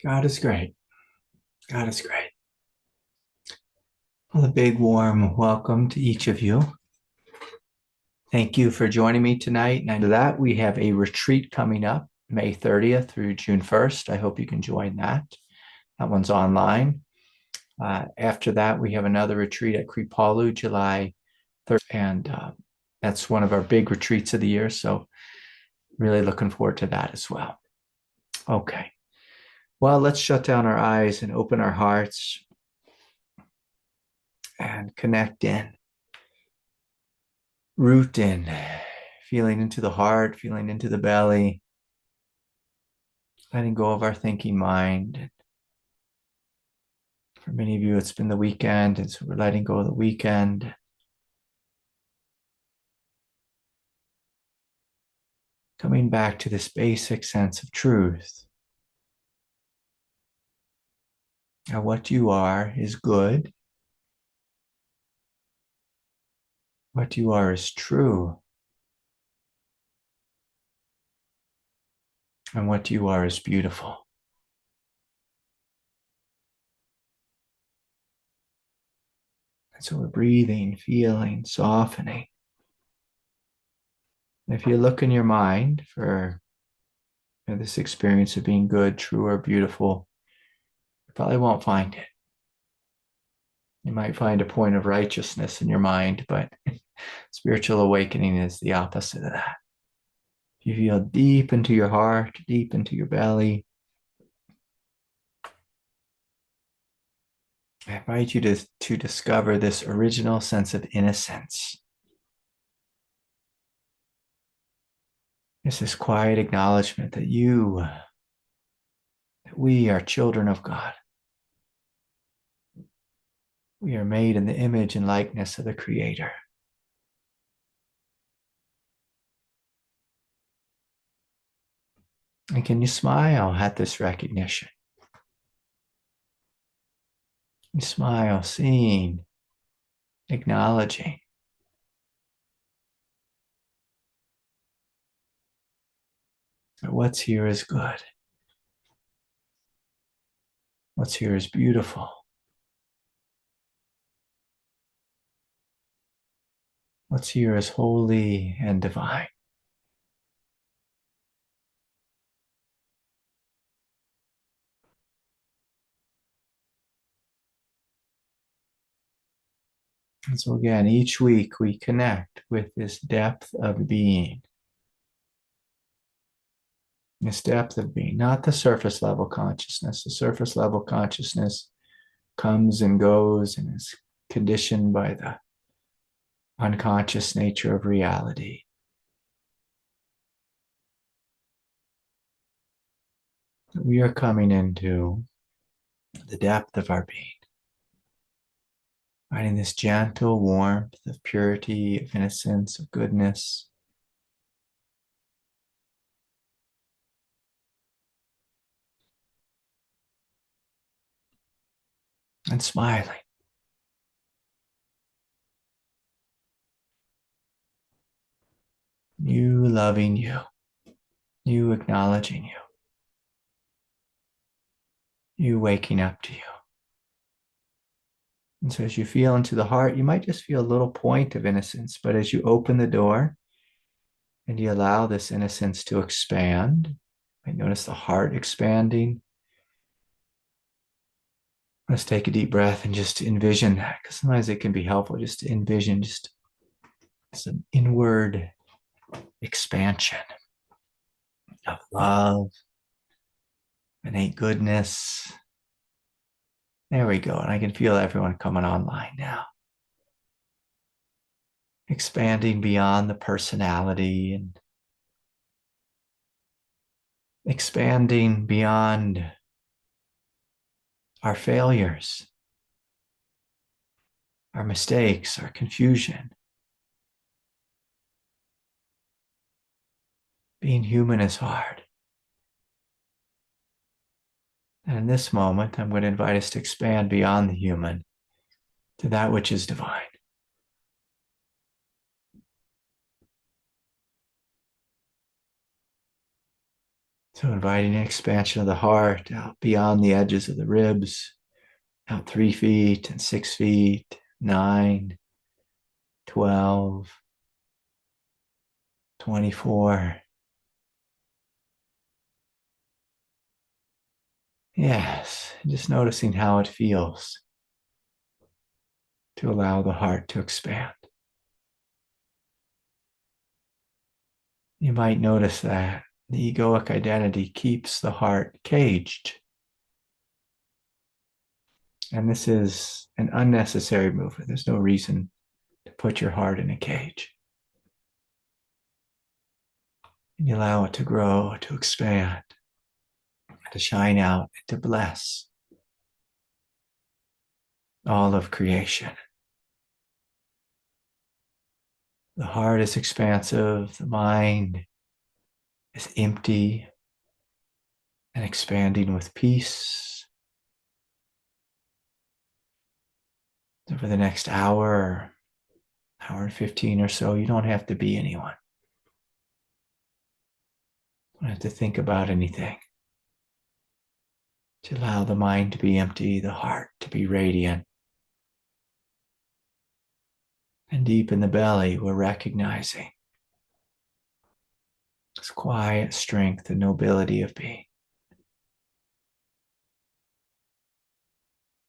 God is great. God is great. Well, a big warm welcome to each of you. Thank you for joining me tonight. And after that, we have a retreat coming up May 30th through June 1st. I hope you can join that. That one's online. After that, we have another retreat at Kripalu, July 3rd. And that's one of our big retreats of the year. So really looking forward to that as well. Okay. Well, let's shut down our eyes and open our hearts and connect in. Root in, feeling into the heart, feeling into the belly, letting go of our thinking mind. For many of you, it's been the weekend, and so we're letting go of the weekend. Coming back to this basic sense of truth. Now, what you are is good. What you are is true. And what you are is beautiful. And so we're breathing, feeling, softening. If you look in your mind for this experience of being good, true, or beautiful, you probably won't find it. You might find a point of righteousness in your mind, but spiritual awakening is the opposite of that. You feel deep into your heart, deep into your belly. I invite you to discover this original sense of innocence. It's this quiet acknowledgement that we are children of God. We are made in the image and likeness of the Creator. And can you smile at this recognition? You smile, seeing, acknowledging that what's here is good. What's here is beautiful. What's here is holy and divine. And so again, each week we connect with this depth of being. This depth of being, not the surface level consciousness. The surface level consciousness comes and goes and is conditioned by the unconscious nature of reality. We are coming into the depth of our being, finding this gentle warmth of purity, of innocence, of goodness. And smiling. You loving you. You acknowledging you. You waking up to you. And so as you feel into the heart, you might just feel a little point of innocence, but as you open the door and you allow this innocence to expand, you notice the heart expanding. Let's take a deep breath and just envision that, because sometimes it can be helpful just to envision just some inward expansion of love, innate goodness. There we go. And I can feel everyone coming online now. Expanding beyond the personality and expanding beyond our failures, our mistakes, our confusion. Being human is hard. And in this moment, I'm going to invite us to expand beyond the human to that which is divine. So inviting an expansion of the heart out beyond the edges of the ribs, out 3 feet and 6 feet, 9, 12, 24. Yes, just noticing how it feels to allow the heart to expand. You might notice that the egoic identity keeps the heart caged. And this is an unnecessary movement. There's no reason to put your heart in a cage. And you allow it to grow, to expand, to shine out, and to bless all of creation. The heart is expansive, the mind is empty and expanding with peace. Over the next hour and 15 or so, you don't have to be anyone. You don't have to think about anything. To allow the mind to be empty, the heart to be radiant. And deep in the belly, we're recognizing this quiet strength and nobility of being.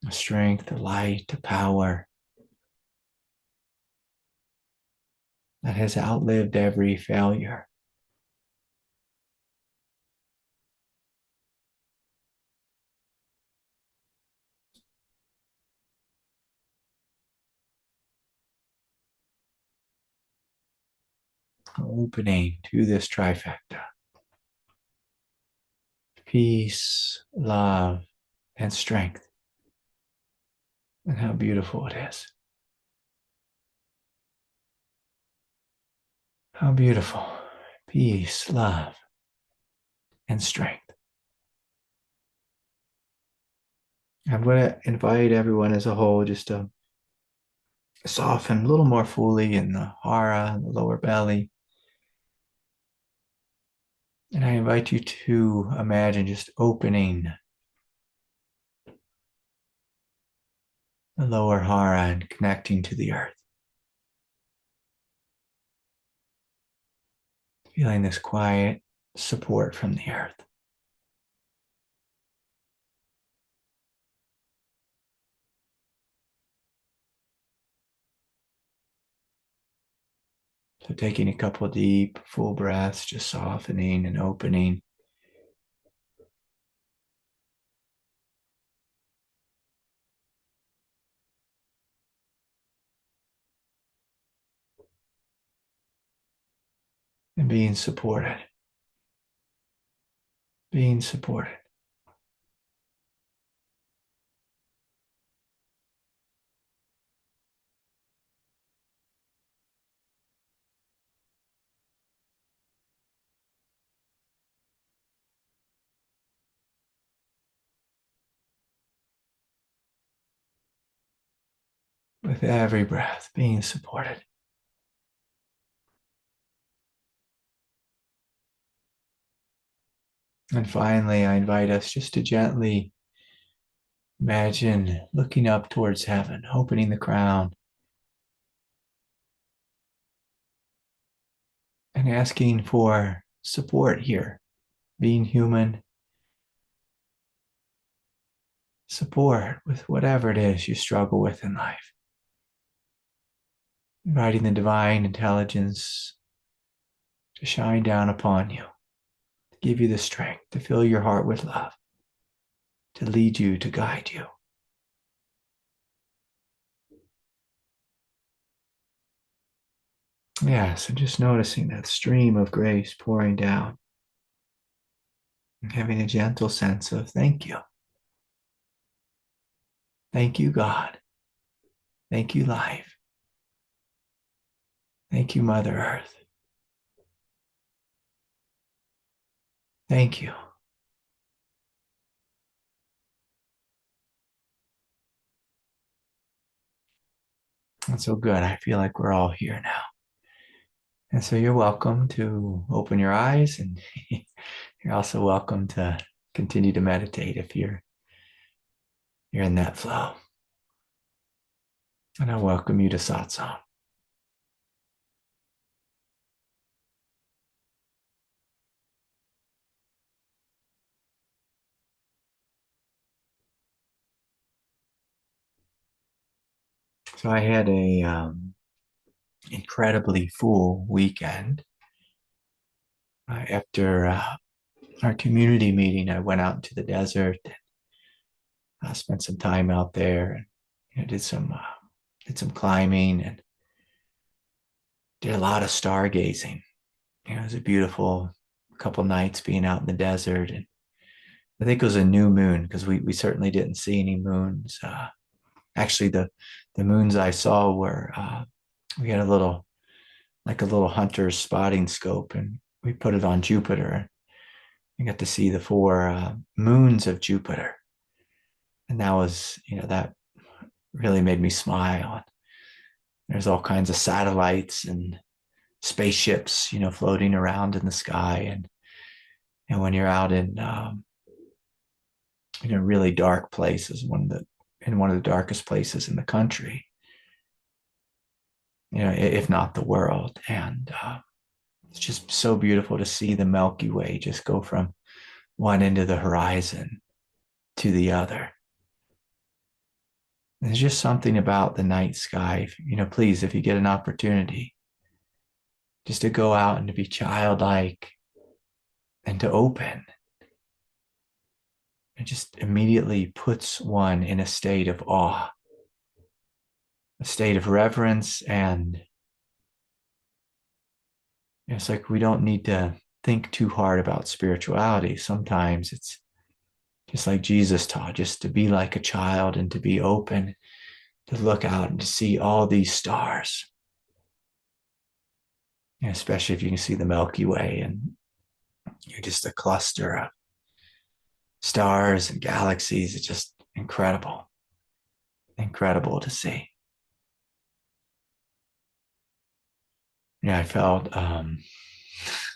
The strength, the light, the power that has outlived every failure. Opening to this trifecta. Peace, love, and strength. And how beautiful it is. How beautiful. Peace, love, and strength. I'm going to invite everyone as a whole just to soften a little more fully in the hara, the lower belly. And I invite you to imagine just opening the lower hara and connecting to the earth. Feeling this quiet support from the earth. So taking a couple of deep, full breaths, just softening and opening. And being supported. Being supported. With every breath, being supported. And finally, I invite us just to gently imagine looking up towards heaven, opening the crown, and asking for support here, being human, support with whatever it is you struggle with in life. Inviting the divine intelligence to shine down upon you, to give you the strength, to fill your heart with love, to lead you, to guide you. Yeah, so just noticing that stream of grace pouring down and having a gentle sense of thank you. Thank you, God. Thank you, life. Thank you, Mother Earth. Thank you. That's so good. I feel like we're all here now. And so you're welcome to open your eyes and You're also welcome to continue to meditate if you're in that flow. And I welcome you to Satsang. So I had a incredibly full weekend. After our community meeting, I went out into the desert. I spent some time out there and did some climbing and did a lot of stargazing. It was a beautiful couple nights being out in the desert, and I think it was a new moon because we certainly didn't see any moons. Actually, the moons I saw were we had a little hunter's spotting scope, and we put it on Jupiter. I got to see the four moons of Jupiter, and that really made me smile. There's all kinds of satellites and spaceships, floating around in the sky, and when you're out in really dark places, in one of the darkest places in the country, if not the world, and it's just so beautiful to see the Milky Way just go from one end of the horizon to the other. There's just something about the night sky. Please, if you get an opportunity, just to go out and to be childlike and to open, it just immediately puts one in a state of awe, a state of reverence. And it's like we don't need to think too hard about spirituality. Sometimes it's just like Jesus taught, just to be like a child and to be open, to look out and to see all these stars. Especially if you can see the Milky Way and you're just a cluster of stars and galaxies. It's just incredible, incredible to see. I felt,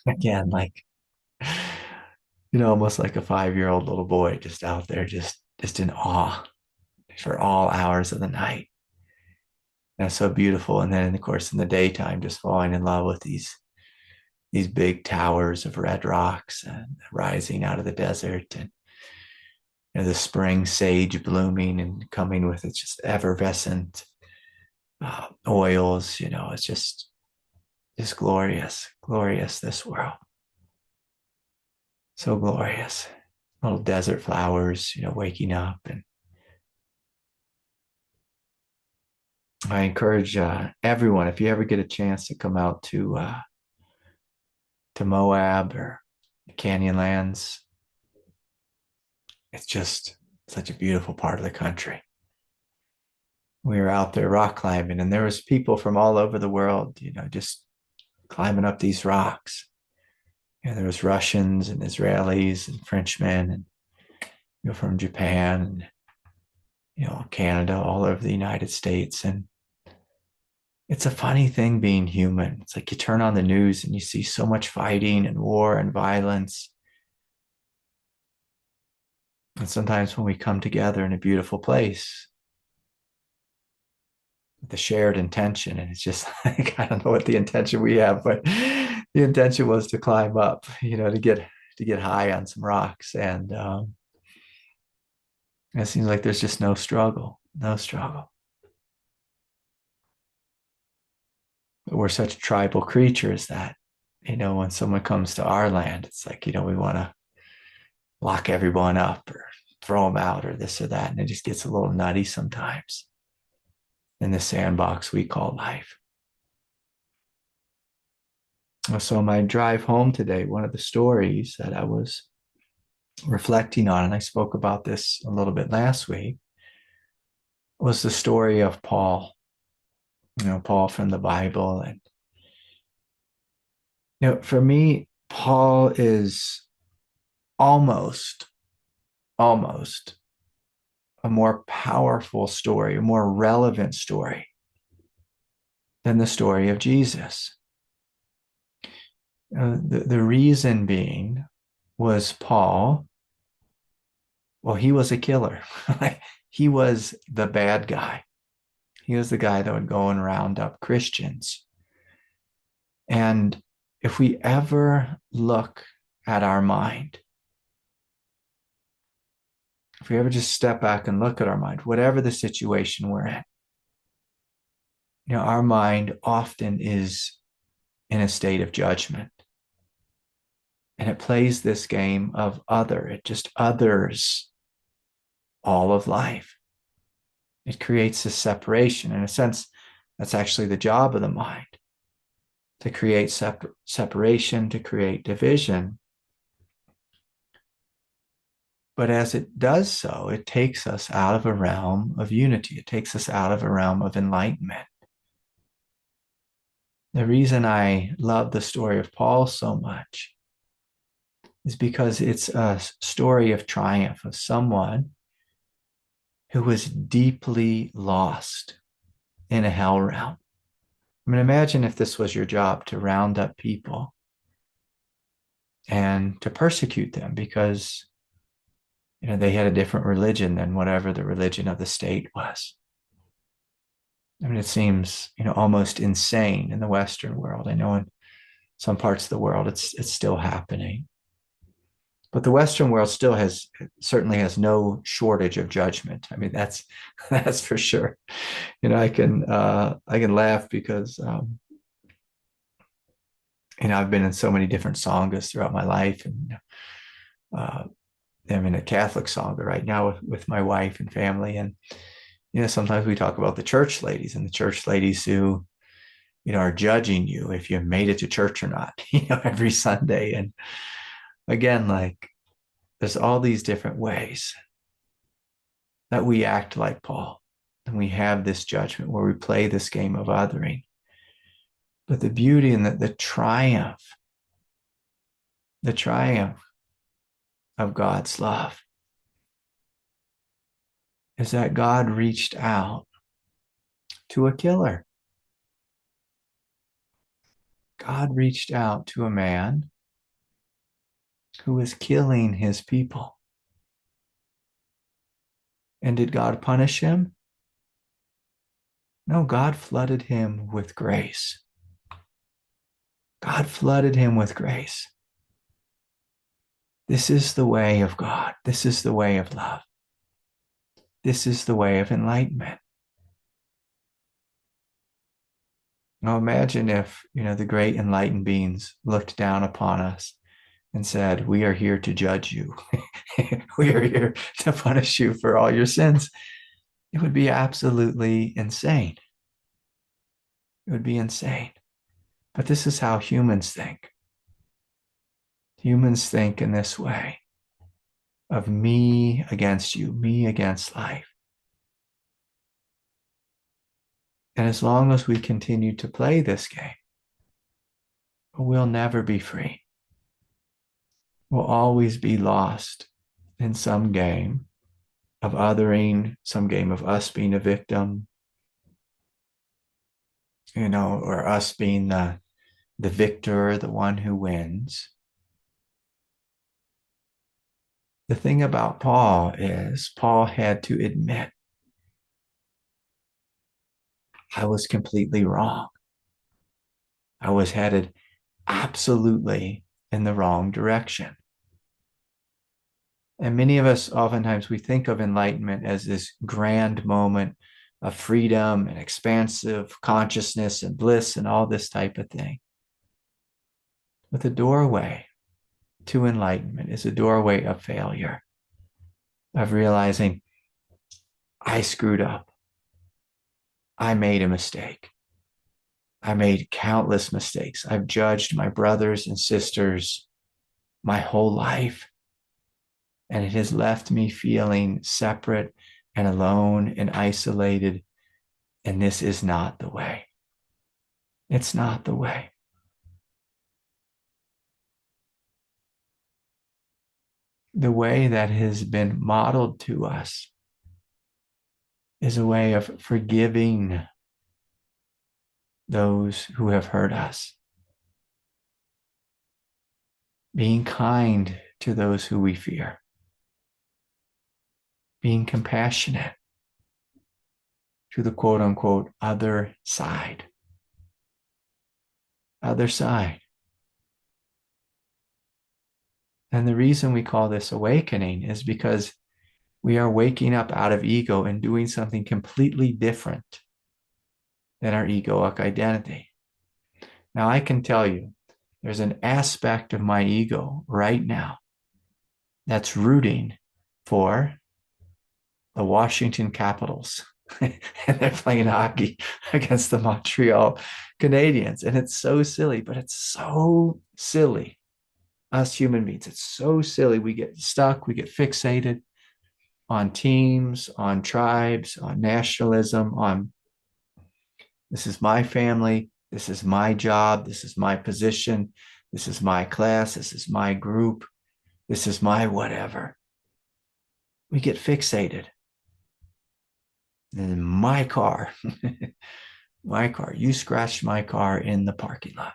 again, like, almost like a 5-year-old little boy just out there, just in awe for all hours of the night. And it's so beautiful. And then, of course, in the daytime, just falling in love with these big towers of red rocks and rising out of the desert, and the spring sage blooming and coming with its just effervescent oils. It's just glorious, glorious, this world. So glorious. Little desert flowers, waking up. And I encourage everyone, if you ever get a chance to come out to Moab or the Canyonlands, it's just such a beautiful part of the country. We were out there rock climbing, and there was people from all over the world, just climbing up these rocks. There was Russians and Israelis and Frenchmen, and from Japan and Canada, all over the United States. And it's a funny thing being human. It's like you turn on the news and you see so much fighting and war and violence. And sometimes when we come together in a beautiful place with a shared intention, and it's just like, I don't know what the intention we have, but the intention was to climb up, to get high on some rocks. And it seems like there's just no struggle. But we're such tribal creatures that, when someone comes to our land, it's like, we want to lock everyone up or throw them out or this or that. And it just gets a little nutty sometimes in the sandbox we call life. So my drive home today, one of the stories that I was reflecting on, and I spoke about this a little bit last week, was the story of Paul, Paul from the Bible. And, for me, Paul is almost a more powerful story, a more relevant story than the story of Jesus. The reason being was Paul. Well, he was a killer. He was the bad guy. He was the guy that would go and round up Christians. And if we ever look at our mind, if we ever just step back and look at our mind, whatever the situation we're in, our mind often is in a state of judgment. And it plays this game of other. It just others all of life. It creates this separation. In a sense, that's actually the job of the mind, to create separation, to create division. But as it does so, it takes us out of a realm of unity. It takes us out of a realm of enlightenment. The reason I love the story of Paul so much is because it's a story of triumph of someone who was deeply lost in a hell realm. I mean, imagine if this was your job, to round up people and to persecute them because they had a different religion than whatever the religion of the state was. I mean, it seems almost insane in the Western world. I know in some parts of the world it's still happening, but the Western world certainly has no shortage of judgment. I mean, that's for sure. I can laugh because I've been in so many different sanghas throughout my life, and I'm in a Catholic sangha right now with my wife and family, and sometimes we talk about the church ladies and the church ladies who are judging you if you made it to church or not, every Sunday. And again, like, there's all these different ways that we act like Paul, and we have this judgment where we play this game of othering. But the beauty and the triumph of God's love is that God reached out to a killer. God reached out to a man who was killing his people. And did God punish him? No, God flooded him with grace. God flooded him with grace. This is the way of God. This is the way of love. This is the way of enlightenment. Now imagine if, the great enlightened beings looked down upon us and said, "We are here to judge you. We are here to punish you for all your sins." It would be absolutely insane. It would be insane. But this is how humans think. Humans think in this way of me against you, me against life. And as long as we continue to play this game, we'll never be free. We'll always be lost in some game of othering, some game of us being a victim, or us being the victor, the one who wins. The thing about Paul is Paul had to admit, I was completely wrong. I was headed absolutely in the wrong direction. And many of us, oftentimes, we think of enlightenment as this grand moment of freedom and expansive consciousness and bliss and all this type of thing. But the doorway to enlightenment is a doorway of failure, of realizing I screwed up. I made a mistake. I made countless mistakes. I've judged my brothers and sisters my whole life, and it has left me feeling separate and alone and isolated. And this is not the way. It's not the way. The way that has been modeled to us is a way of forgiving those who have hurt us, being kind to those who we fear. Being compassionate to the quote unquote other side. Other side. And the reason we call this awakening is because we are waking up out of ego and doing something completely different than our egoic identity. Now, I can tell you, there's an aspect of my ego right now that's rooting for the Washington Capitals. And they're playing hockey against the Montreal Canadiens. And it's so silly, but it's so silly. Us human beings, it's so silly. We get stuck, we get fixated on teams, on tribes, on nationalism, on this is my family, this is my job, this is my position, this is my class, this is my group, this is my whatever. We get fixated. And my car, my car, you scratched my car in the parking lot.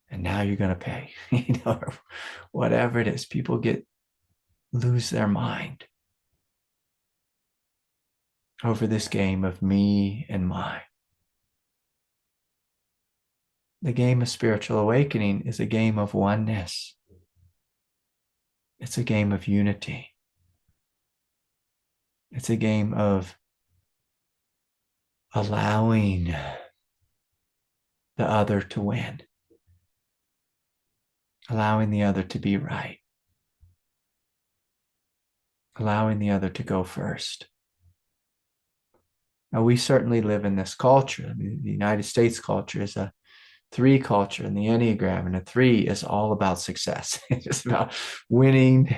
And now you're going to pay, whatever it is. People lose their mind over this game of me and mine. The game of spiritual awakening is a game of oneness. It's a game of unity. It's a game of allowing the other to win, allowing the other to be right, allowing the other to go first. Now, we certainly live in this culture. I mean, the United States culture is a 3 culture in the Enneagram, and a 3 is all about success. It's just about winning,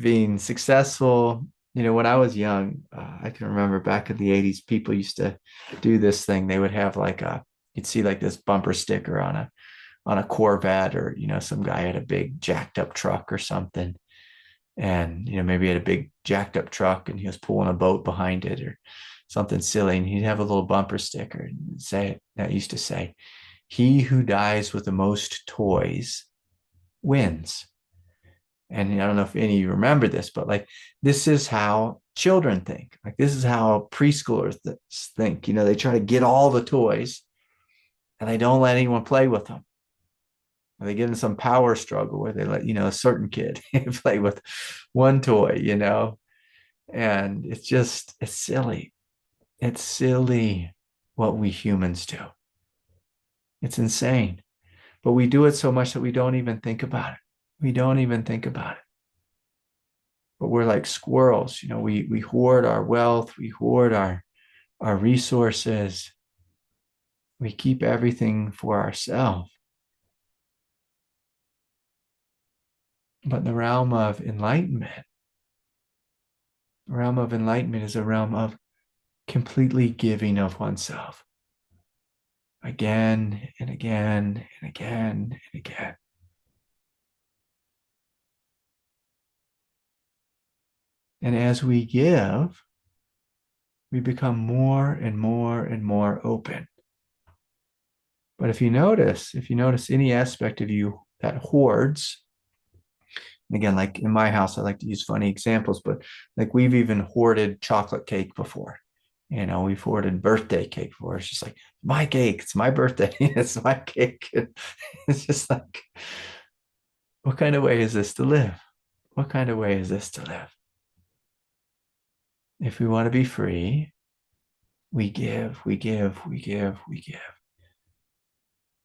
being successful. When I was young, I can remember back in the 80s, people used to do this thing. They would have you'd see like this bumper sticker on a Corvette, or, some guy had a big jacked up truck or something. And, maybe he had a big jacked up truck and he was pulling a boat behind it or something silly. And he'd have a little bumper sticker and that used to say, "He who dies with the most toys wins." And I don't know if any of you remember this, but this is how children think. This is how preschoolers think. They try to get all the toys and they don't let anyone play with them. Or they get in some power struggle where they let, a certain kid play with one toy, and it's silly. It's silly what we humans do. It's insane. But we do it so much that we don't even think about it. We don't even think about it. But we're like squirrels. We hoard our wealth. We hoard our resources. We keep everything for ourselves. But the realm of enlightenment is a realm of completely giving of oneself. Again and again and again and again. And as we give, we become more and more and more open. But if you notice any aspect of you that hoards, again, like in my house, I like to use funny examples, but we've even hoarded chocolate cake before. We've hoarded birthday cake before. It's just my cake, it's my birthday, it's my cake. It's just what kind of way is this to live? What kind of way is this to live? If we want to be free, we give, we give, we give, we give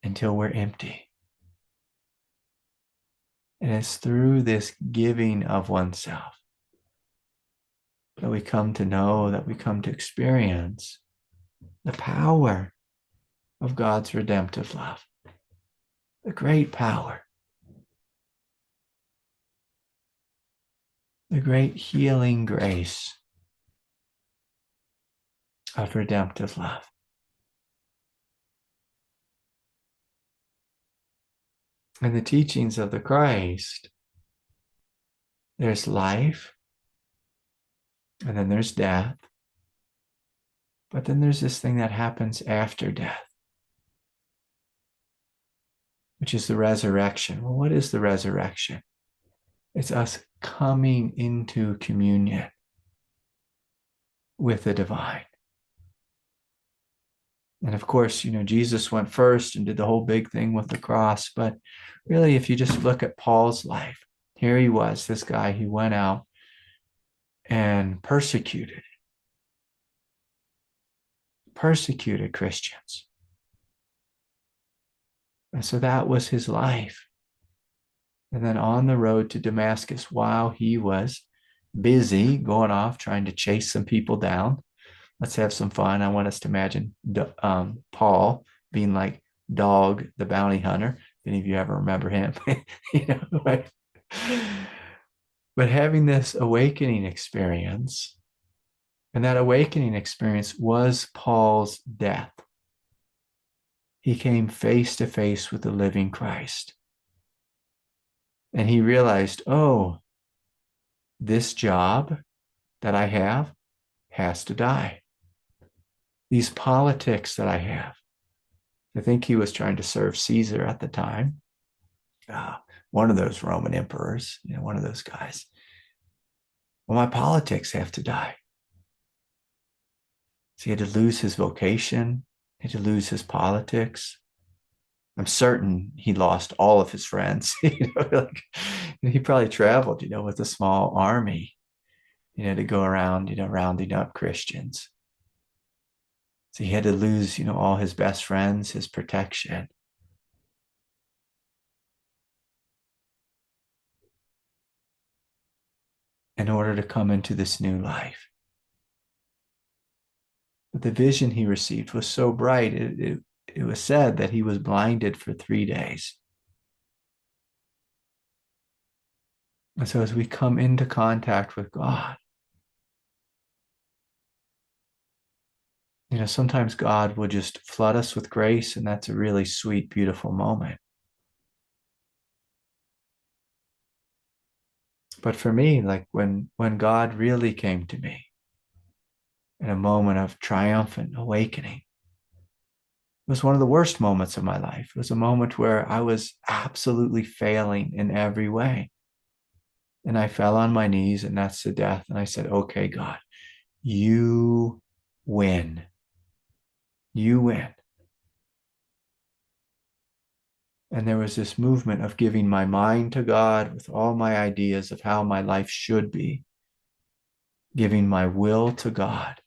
until we're empty. And it's through this giving of oneself that we come to know, that we come to experience the power of God's redemptive love, the great power, the great healing grace of redemptive love. In the teachings of the Christ, there's life, and then there's death, but then there's this thing that happens after death. which is the resurrection. Well, what is the resurrection? It's us coming into communion with the divine. And of course, Jesus went first and did the whole big thing with the cross. But really, if you just look at Paul's life, here he was, this guy, he went out and persecuted Christians. And so that was his life. And then on the road to Damascus, while he was busy going off trying to chase some people down, let's have some fun. I want us to imagine Paul being like Dog, the bounty hunter. If any of you ever remember him, right? But having this awakening experience, and that awakening experience was Paul's death. He came face to face with the living Christ. And he realized, oh, this job that I have has to die. These politics that I have. I think he was trying to serve Caesar at the time. One of those Roman emperors, one of those guys. Well, my politics have to die. So he had to lose his vocation. He had to lose his politics. I'm certain he lost all of his friends. He probably traveled, with a small army, to go around, rounding up Christians. So he had to lose, all his best friends, his protection. In order to come into this new life. But the vision he received was so bright, it was said that he was blinded for 3 days. And so as we come into contact with God, sometimes God will just flood us with grace, and that's a really sweet, beautiful moment. But for me, like when God really came to me in a moment of triumphant awakening, it was one of the worst moments of my life. It was a moment where I was absolutely failing in every way. And I fell on my knees, and that's the death. And I said, okay, God, you win. You win. And there was this movement of giving my mind to God with all my ideas of how my life should be, giving my will to God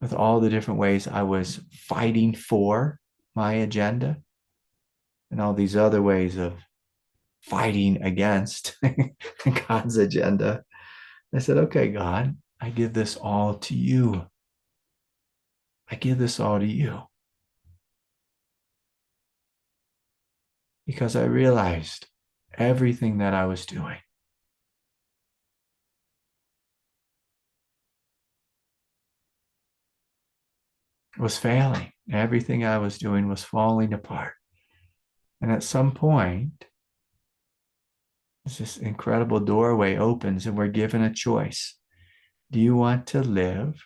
with all the different ways I was fighting for my agenda and all these other ways of fighting against God's agenda. I said, okay, God, I give this all to you. I give this all to you. Because I realized everything that I was doing was failing. Everything I was doing was falling apart. And at some point, this incredible doorway opens and we're given a choice. Do you want to live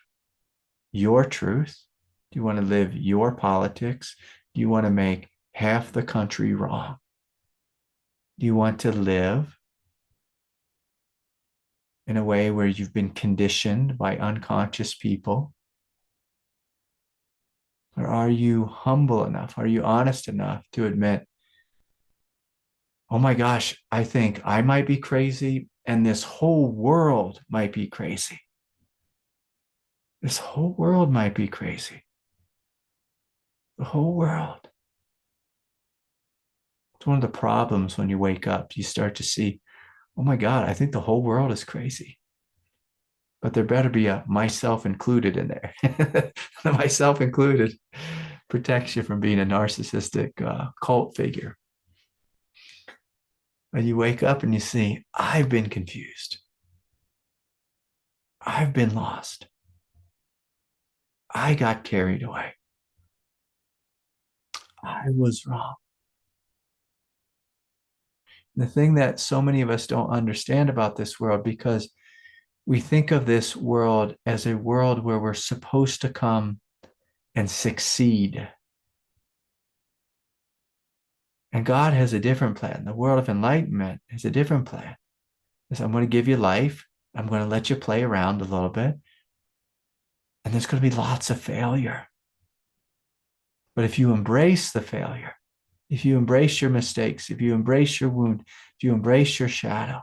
your truth? Do you want to live your politics? Do you want to make half the country wrong? Do you want to live in a way where you've been conditioned by unconscious people? Or are you humble enough? Are you honest enough to admit, oh my gosh, I think I might be crazy and this whole world might be crazy. This whole world might be crazy. The whole world. It's one of the problems when you wake up. You start to see, oh my God, I think the whole world is crazy. But there better be a myself included in there. The myself included protects you from being a narcissistic cult figure. And you wake up and you see, I've been confused. I've been lost. I got carried away. I was wrong. The thing that so many of us don't understand about this world, because we think of this world as a world where we're supposed to come and succeed. And God has a different plan. The world of enlightenment has a different plan. Is I'm going to give you life. I'm going to let you play around a little bit. And there's going to be lots of failure. But if you embrace the failure, if you embrace your mistakes, if you embrace your wound, if you embrace your shadow,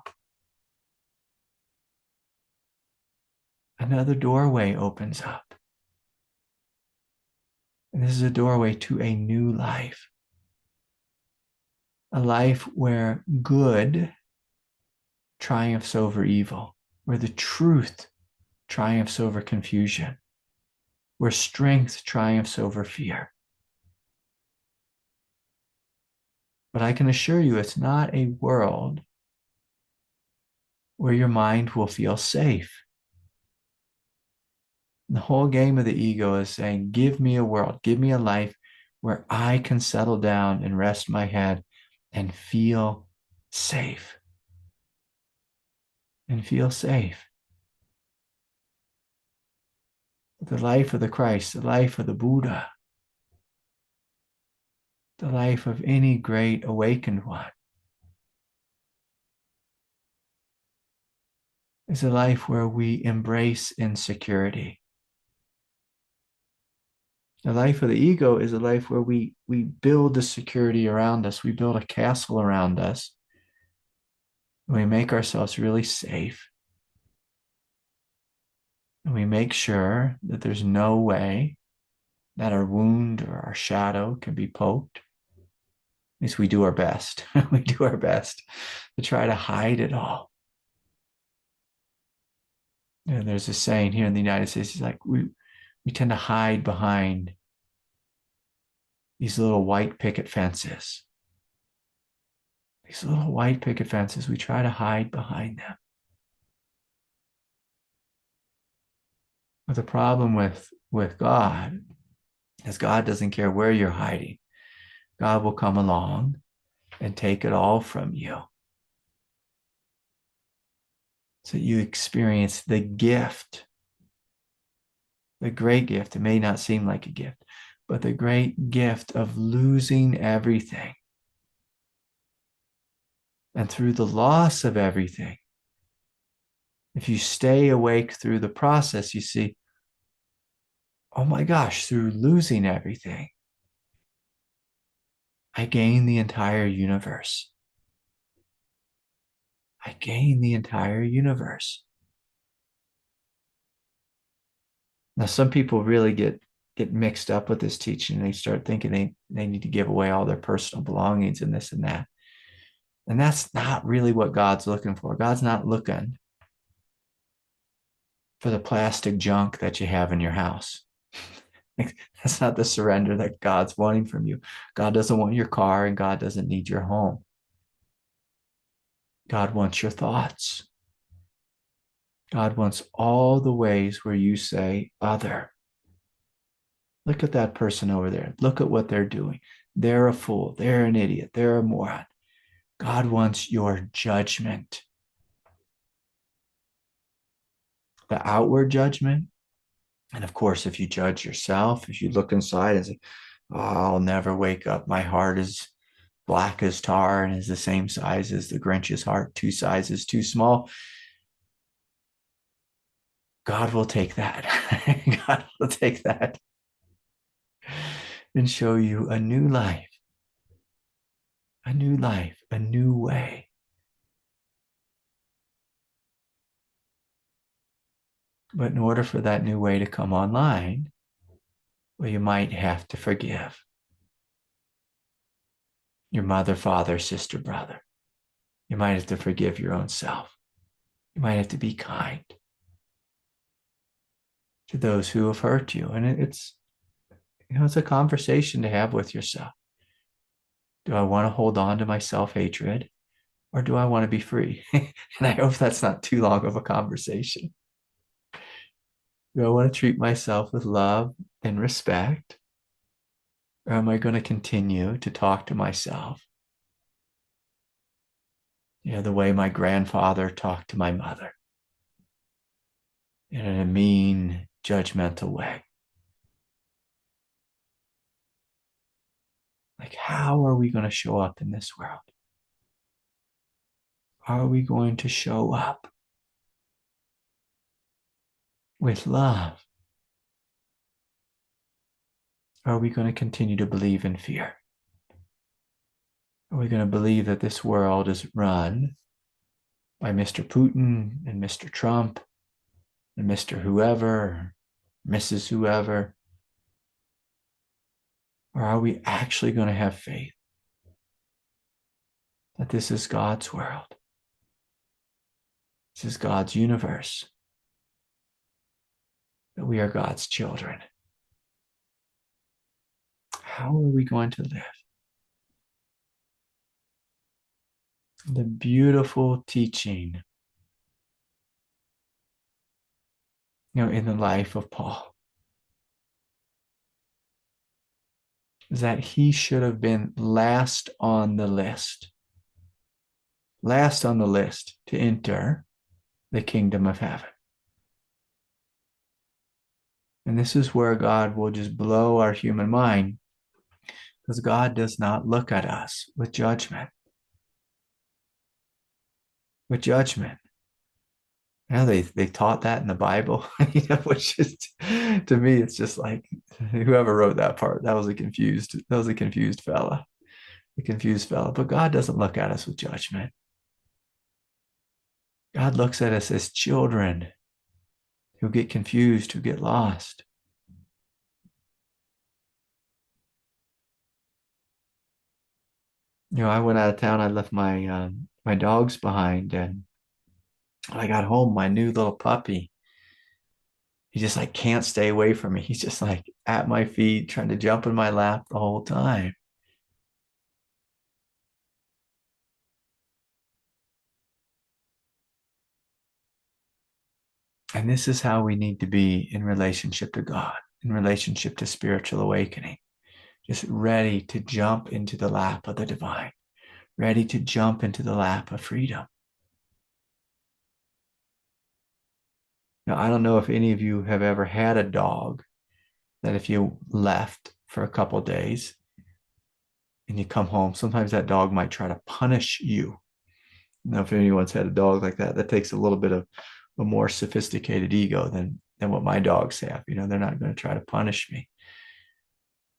another doorway opens up. And this is a doorway to a new life. A life where good triumphs over evil, where the truth triumphs over confusion, where strength triumphs over fear. But I can assure you, it's not a world where your mind will feel safe. The whole game of the ego is saying, give me a world, give me a life where I can settle down and rest my head and feel safe. And feel safe. The life of the Christ, the life of the Buddha, the life of any great awakened one is a life where we embrace insecurity. The life of the ego is a life where we build the security around us. We build a castle around us. We make ourselves really safe. And we make sure that there's no way that our wound or our shadow can be poked. At least we do our best. We do our best to try to hide it all. And there's a saying here in the United States, it's like we tend to hide behind these little white picket fences. These little white picket fences, we try to hide behind them. But the problem with God is God doesn't care where you're hiding. God will come along and take it all from you. So you experience the gift, the great gift. It may not seem like a gift, but the great gift of losing everything. And through the loss of everything, if you stay awake through the process, you see, oh my gosh, through losing everything, I gain the entire universe. I gain the entire universe. Now, some people really get mixed up with this teaching. They start thinking they need to give away all their personal belongings and this and that. And that's not really what God's looking for. God's not looking for the plastic junk that you have in your house. That's not the surrender that God's wanting from you. God doesn't want your car and God doesn't need your home. God wants your thoughts. God wants all the ways where you say other. Look at that person over there. Look at what they're doing. They're a fool. They're an idiot. They're a moron. God wants your judgment. The outward judgment. And of course, if you judge yourself, if you look inside and say, oh, I'll never wake up. My heart is black as tar and is the same size as the Grinch's heart, 2 sizes too small. God will take that. God will take that and show you a new life, a new life, a new way. But in order for that new way to come online, well, you might have to forgive your mother, father, sister, brother. You might have to forgive your own self. You might have to be kind to those who have hurt you. And it's a conversation to have with yourself. Do I want to hold on to my self-hatred or do I want to be free? And I hope that's not too long of a conversation. Do I want to treat myself with love and respect? Or am I going to continue to talk to myself? The way my grandfather talked to my mother in a mean, judgmental way. Like, how are we going to show up in this world? Are we going to show up with love? Or are we going to continue to believe in fear? Are we going to believe that this world is run by Mr. Putin and Mr. Trump and Mr. Whoever, Mrs. Whoever? Or are we actually going to have faith that this is God's world? This is God's universe. That we are God's children. How are we going to live? The beautiful teaching, in the life of Paul is that he should have been last on the list to enter the kingdom of heaven. And this is where God will just blow our human mind, because God does not look at us with judgment. With judgment. They taught that in the Bible, which is, to me, it's just like, whoever wrote that part, that was a confused fella. A confused fella. But God doesn't look at us with judgment. God looks at us as children who get confused, who get lost. I went out of town. I left my dogs behind, and when I got home, my new little puppy, he just like can't stay away from me. He's just like at my feet, trying to jump in my lap the whole time. And this is how we need to be in relationship to God, in relationship to spiritual awakening, just ready to jump into the lap of the divine, ready to jump into the lap of freedom. Now, I don't know if any of you have ever had a dog that if you left for a couple of days and you come home, sometimes that dog might try to punish you. Now, if anyone's had a dog like that, that takes a little bit of a more sophisticated ego than what my dogs have. They're not going to try to punish me.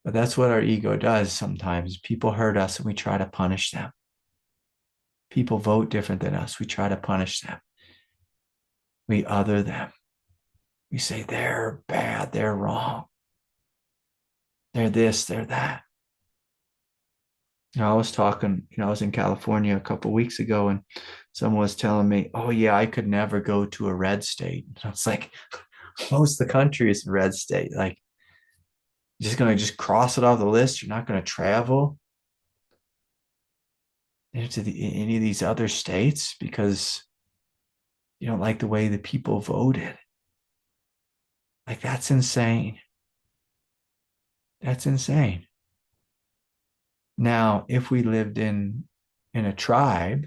But that's what our ego does sometimes. People hurt us and we try to punish them. People vote different than us. We try to punish them. We other them. We say they're bad, they're wrong. They're this, they're that. I was talking, I was in California a couple of weeks ago and someone was telling me, oh yeah, I could never go to a red state. And I was like, most of the country is a red state. Like, you're just going to just cross it off the list. You're not going to travel into any of these other states because you don't like the way the people voted. Like, that's insane. That's insane. Now, if we lived in a tribe,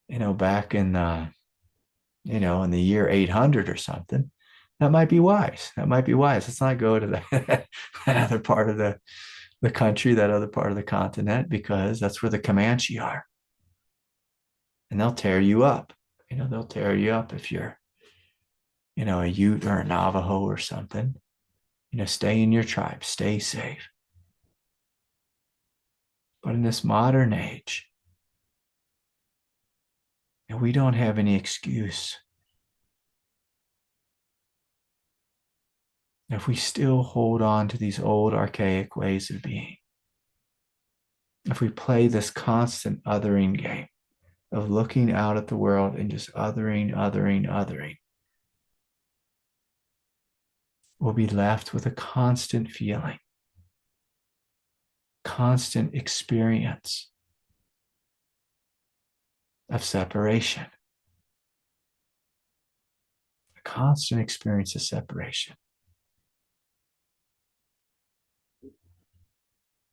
back in in the year 800 or something, that might be wise. That might be wise. Let's not go to that other part of the country, that other part of the continent, because that's where the Comanche are. And they'll tear you up. They'll tear you up if you're, a Ute or a Navajo or something. Stay in your tribe, stay safe. But in this modern age, we don't have any excuse. If we still hold on to these old archaic ways of being, if we play this constant othering game of looking out at the world and just othering, we'll be left with a constant feeling, constant experience of separation, a constant experience of separation.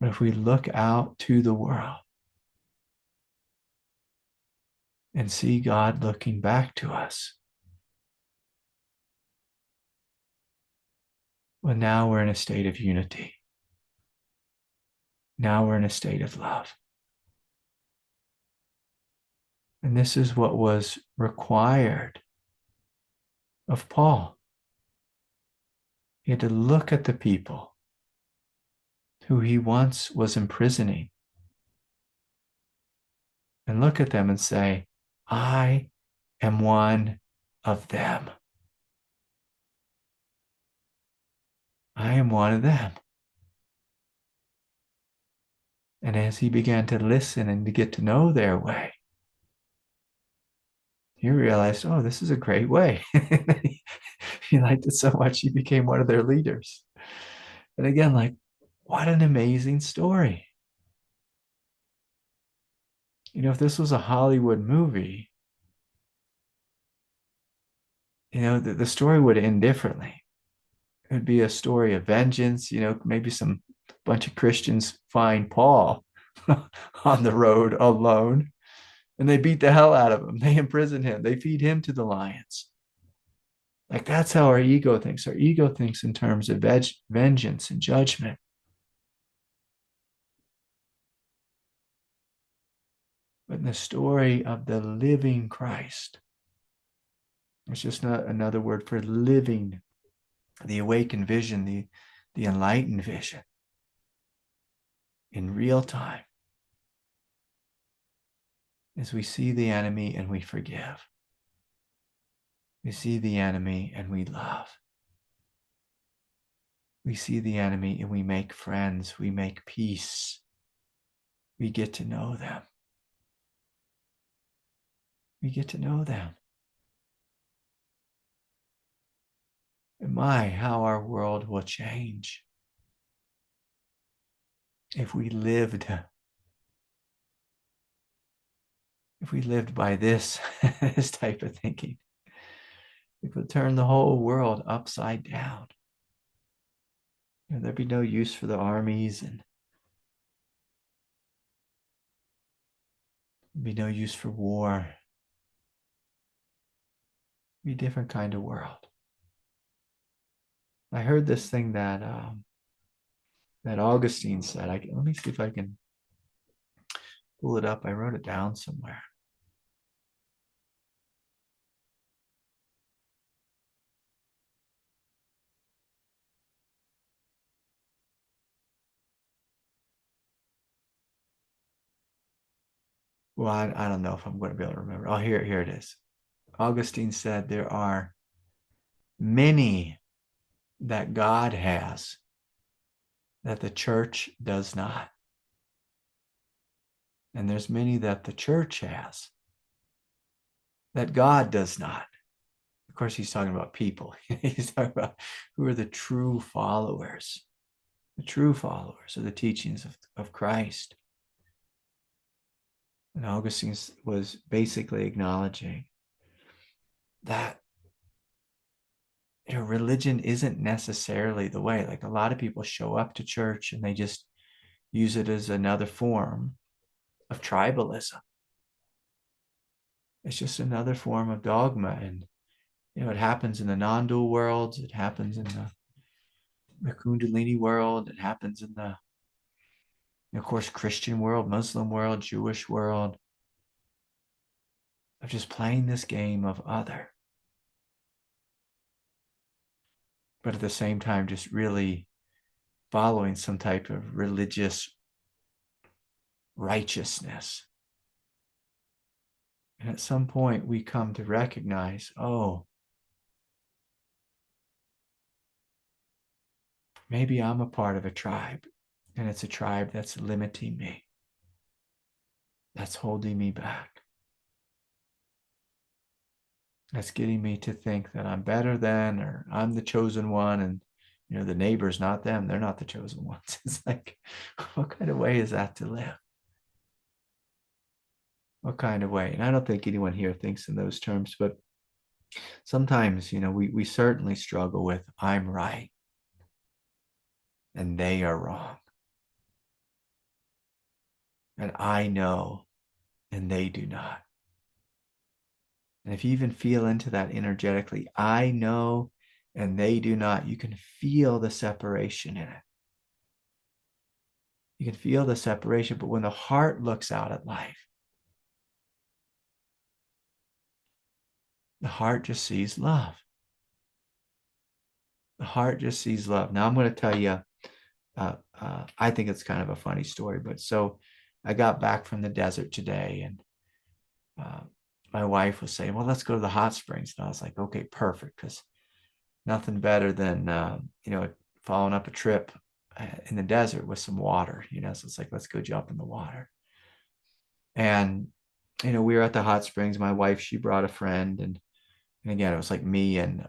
But if we look out to the world and see God looking back to us, well, now we're in a state of unity. Now we're in a state of love. And this is what was required of Paul. He had to look at the people who he once was imprisoning and look at them and say, I am one of them. I am one of them. And as he began to listen and to get to know their way, he realized, oh, this is a great way. He liked it so much, he became one of their leaders. And again, like, what an amazing story. You know, if this was a Hollywood movie, you know, the story would end differently. It would be a story of vengeance, you know, maybe some bunch of Christians find Paul on the road alone and they beat the hell out of him. They imprison him. They feed him to the lions. Like that's how our ego thinks. Our ego thinks in terms of vengeance and judgment. But in the story of the living Christ, it's just not another word for living, the awakened vision, the enlightened vision in real time, as we see the enemy and we forgive. We see the enemy and we love. We see the enemy and we make friends. We make peace. We get to know them. We get to know them. And my, how our world will change if we lived by this this type of thinking. It would turn the whole world upside down. You know, there'd be no use for the armies and there'd be no use for war. It'd be a different kind of world. I heard this thing that Augustine said. Let me see if I can pull it up. I wrote it down somewhere. Well, I don't know if I'm going to be able to remember. Oh, here it is. Augustine said there are many that God has that the church does not. And there's many that the church has that God does not. Of course, he's talking about people. He's talking about who are the true followers of the teachings of Christ. And Augustine was basically acknowledging that religion isn't necessarily the way. Like a lot of people show up to church and they just use it as another form of tribalism. It's just another form of dogma. And, you know, it happens in the non-dual worlds. It happens in the Kundalini world. It happens in the, of course, Christian world, Muslim world, Jewish world, of just playing this game of other. But at the same time, just really following some type of religious righteousness. And at some point, we come to recognize, oh, maybe I'm a part of a tribe, and it's a tribe that's limiting me, that's holding me back, that's getting me to think that I'm better than, or I'm the chosen one, and you know, the neighbor's not them, they're not the chosen ones. It's like, what kind of way is that to live? What kind of way? And I don't think anyone here thinks in those terms, but sometimes, you know, we certainly struggle with, I'm right and they are wrong. And I know and they do not. And if you even feel into that energetically, I know and they do not, you can feel the separation in it. You can feel the separation, but when the heart looks out at life, the heart just sees love. The heart just sees love. Now I'm going to tell you, I think it's kind of a funny story, but so I got back from the desert today, and uh, my wife was saying, well, let's go to the hot springs. And I was like, okay, perfect. Because nothing better than, following up a trip in the desert with some water, so it's like, let's go jump in the water. And, we were at the hot springs. My wife, she brought a friend, and again, it was like me and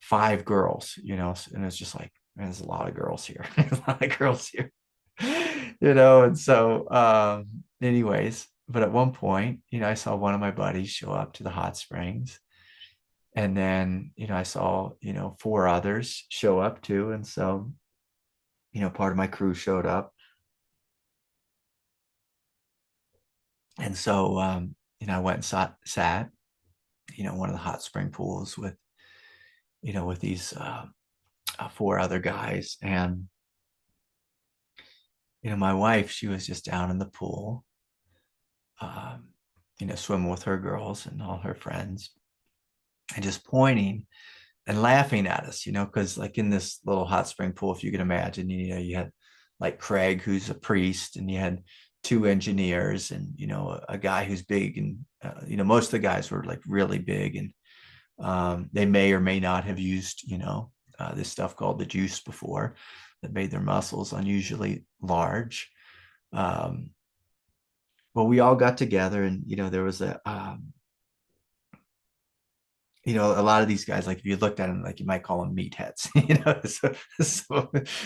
5 girls, and it's just like, man, there's a lot of girls here. There's a lot of girls here, and so, anyways, but at one point, I saw one of my buddies show up to the hot springs. And then, I saw, 4 others show up too. And so, part of my crew showed up. And so, I went and sat, one of the hot spring pools with these 4 other guys. And, my wife, she was just down in the pool, um, swimming with her girls and all her friends and just pointing and laughing at us, because like in this little hot spring pool, if you can imagine, you had like Craig, who's a priest, and you had 2 engineers, and a guy who's big, and most of the guys were like really big, and they may or may not have used this stuff called the juice before that made their muscles unusually large. Well, we all got together, and there was a lot of these guys, like if you looked at them, like you might call them meatheads,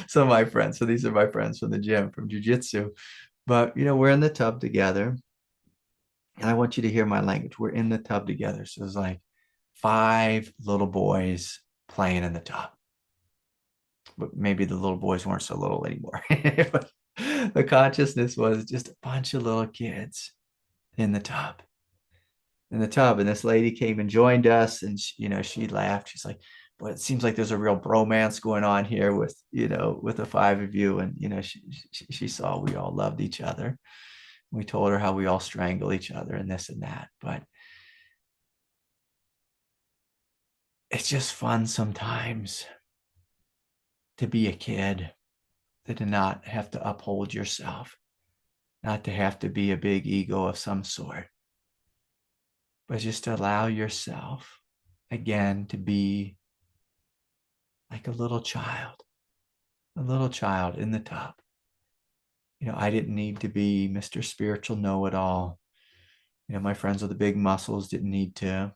so my friends, so these are my friends from the gym, from jujitsu, but we're in the tub together, and I want you to hear my language. We're in the tub together. So it's like 5 little boys playing in the tub, but maybe the little boys weren't so little anymore. But the consciousness was just a bunch of little kids in the tub and this lady came and joined us, and she laughed. She's like, but it seems like there's a real bromance going on here with the 5 of you. And she saw we all loved each other. We told her how we all strangle each other and this and that, but it's just fun sometimes to be a kid, to not have to uphold yourself, not to have to be a big ego of some sort, but just to allow yourself again to be like a little child in the tub. I didn't need to be Mr. Spiritual Know-It-All. My friends with the big muscles didn't need to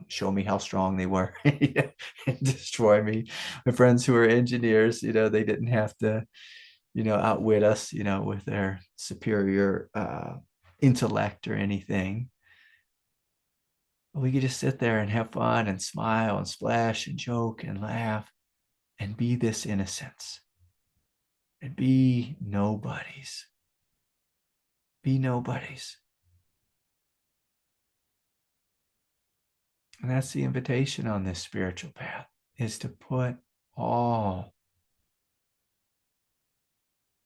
show me how strong they were and destroy me. My friends who were engineers, they didn't have to, outwit us, with their superior intellect or anything. We could just sit there and have fun and smile and splash and joke and laugh and be this innocence and be nobodies. Be nobodies. And that's the invitation on this spiritual path, is to put all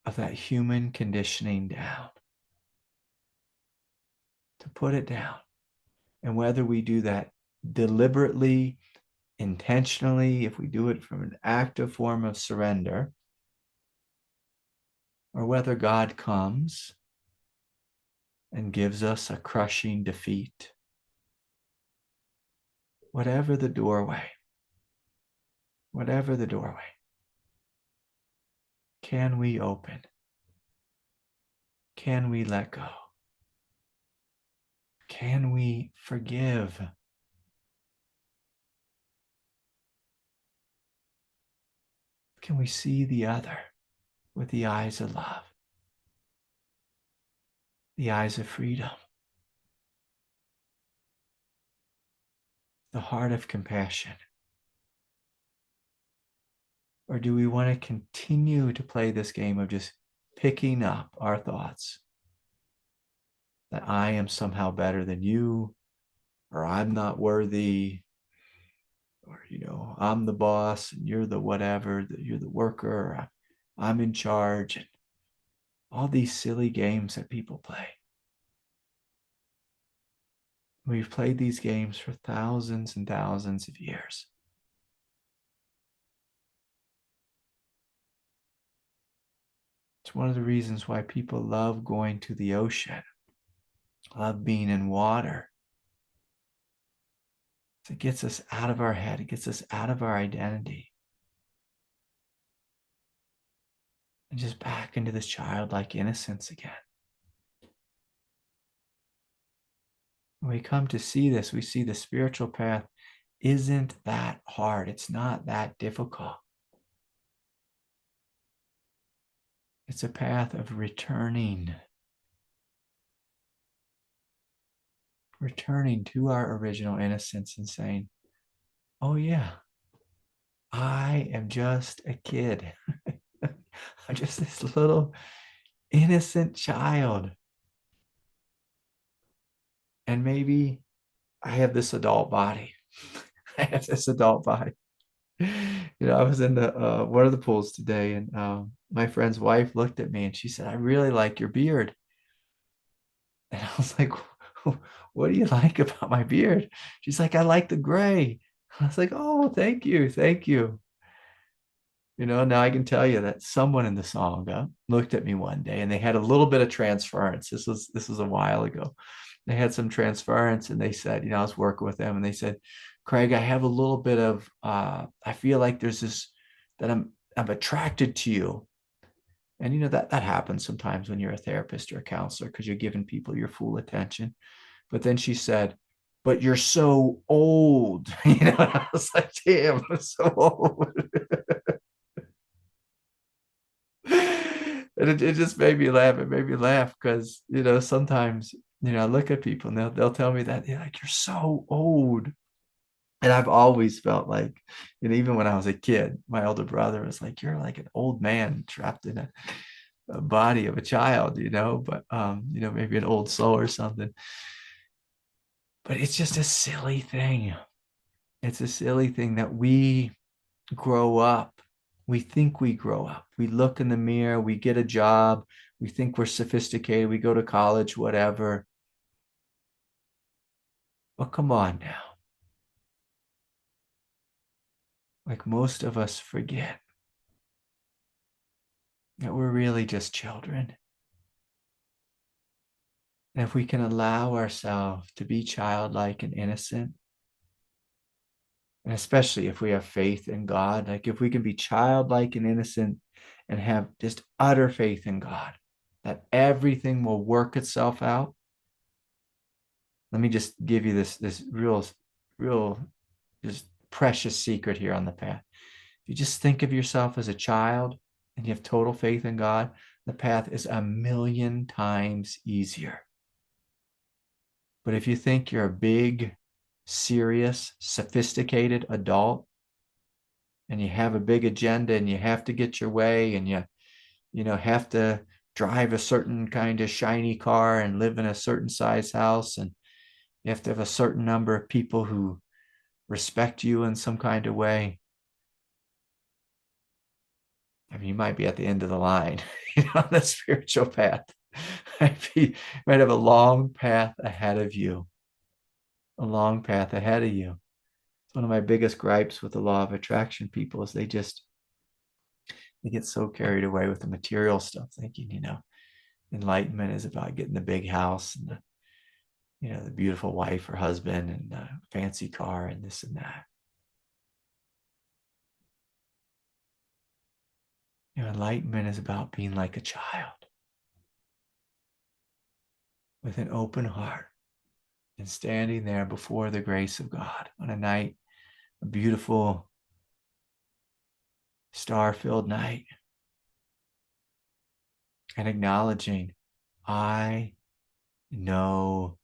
of that human conditioning down, to put it down. And whether we do that deliberately, intentionally, if we do it from an active form of surrender, or whether God comes and gives us a crushing defeat, whatever the doorway, can we open? Can we let go? Can we forgive? Can we see the other with the eyes of love, the eyes of freedom, the heart of compassion? Or do we want to continue to play this game of just picking up our thoughts that I am somehow better than you, or I'm not worthy, or, I'm the boss and you're the whatever, you're the worker, I'm in charge, and all these silly games that people play. We've played these games for thousands and thousands of years. It's one of the reasons why people love going to the ocean, love being in water. It gets us out of our head. It gets us out of our identity and just back into this childlike innocence again. When we come to see this, we see the spiritual path isn't that hard. It's not that difficult. It's a path of returning to our original innocence and saying, oh yeah, I am just a kid. I'm just this little innocent child. And maybe I have this adult body. I have this adult body. I was in the one of the pools today, and my friend's wife looked at me and she said, I really like your beard. And I was like, what do you like about my beard? She's like, I like the gray. I was like, oh, thank you. Thank you. Now I can tell you that someone in the Sangha looked at me one day and they had a little bit of transference. This was a while ago. They had some transference and they said, I was working with them and they said, Craig, I have a little bit of I feel like there's this that I'm attracted to you. And that happens sometimes when you're a therapist or a counselor because you're giving people your full attention. But then she said, but you're so old. I was like, damn, I'm so old. And it just made me laugh. It made me laugh because, sometimes, I look at people and they'll tell me that they're like, you're so old. And I've always felt like, even when I was a kid, my older brother was like, you're like an old man trapped in a body of a child, but, maybe an old soul or something. But it's just a silly thing. It's a silly thing that we grow up. We think we grow up. We look in the mirror, we get a job, we think we're sophisticated, we go to college, whatever. But come on now. Like most of us forget that we're really just children. And if we can allow ourselves to be childlike and innocent, and especially if we have faith in God, like if we can be childlike and innocent and have just utter faith in God, that everything will work itself out. Let me just give you this real just precious secret here on the path. If you just think of yourself as a child and you have total faith in God, the path is 1,000,000 times easier. But if you think you're a big, serious, sophisticated adult and you have a big agenda and you have to get your way and you have to drive a certain kind of shiny car and live in a certain size house and you have to have a certain number of people who respect you in some kind of way. I mean, you might be at the end of the line, on the spiritual path. You might have a long path ahead of you. A long path ahead of you. One of my biggest gripes with the law of attraction people is they get so carried away with the material stuff, thinking, enlightenment is about getting the big house and the beautiful wife or husband and the fancy car and this and that. Enlightenment is about being like a child with an open heart and standing there before the grace of God on a beautiful star-filled night, and acknowledging, I know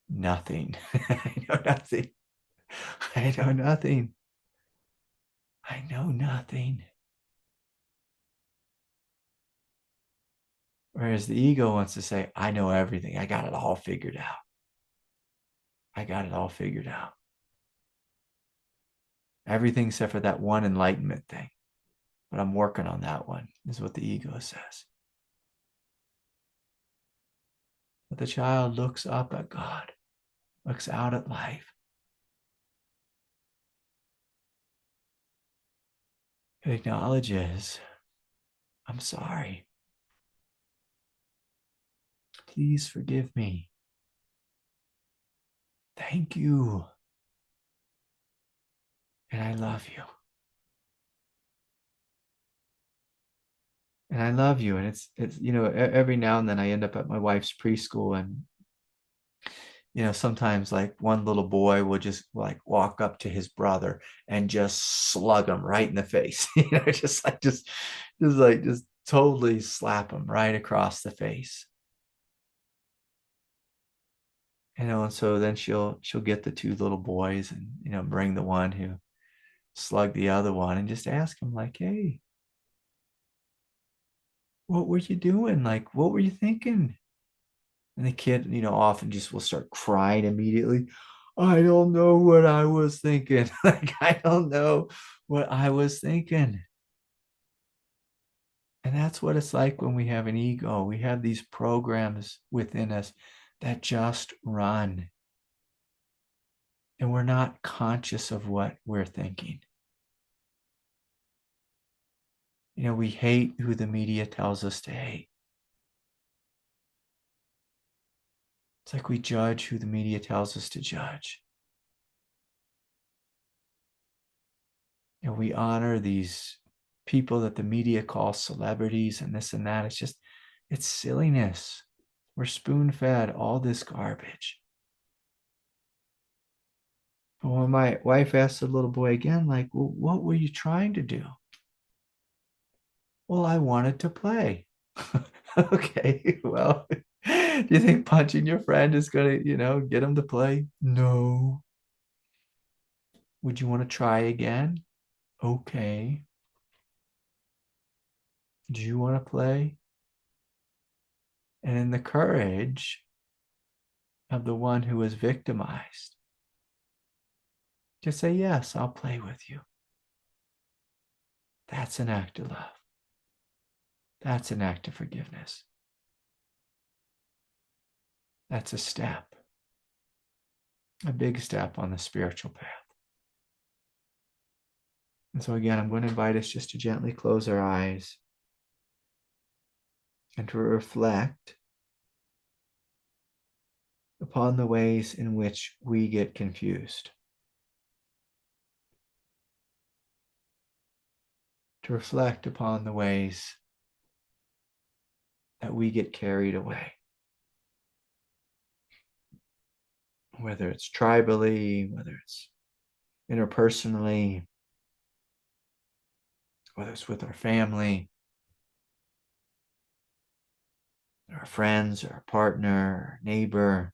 nothing. I know nothing. I know nothing. I know nothing. Whereas the ego wants to say, I know everything. I got it all figured out. I got it all figured out. Everything except for that one enlightenment thing. But I'm working on that one, is what the ego says. But the child looks up at God, looks out at life. It acknowledges, I'm sorry. Please forgive me. Thank you. And I love you. And I love you. And it's every now and then I end up at my wife's preschool, and sometimes like one little boy will just like walk up to his brother and just slug him right in the face. Just totally slap him right across the face. And so then she'll get the two little boys and bring the one who slugged the other one and just ask him like, hey, what were you doing? Like, what were you thinking? And the kid, often just will start crying immediately. I don't know what I was thinking. Like, I don't know what I was thinking. And that's what it's like when we have an ego. We have these programs within us that just run. And we're not conscious of what we're thinking. We hate who the media tells us to hate. It's like we judge who the media tells us to judge. We honor these people that the media calls celebrities and this and that. It's silliness. We're spoon-fed all this garbage. But when my wife asked the little boy again, like, well, what were you trying to do? Well, I wanted to play. Okay, well, do you think punching your friend is going to, get him to play? No. Would you want to try again? Okay. Do you want to play? And in the courage of the one who was victimized, just say, yes, I'll play with you. That's an act of love. That's an act of forgiveness. That's a step, a big step on the spiritual path. And so again, I'm going to invite us just to gently close our eyes and to reflect upon the ways in which we get confused. To reflect upon the ways that we get carried away. Whether it's tribally, whether it's interpersonally, whether it's with our family, our friends, our partner, our neighbor.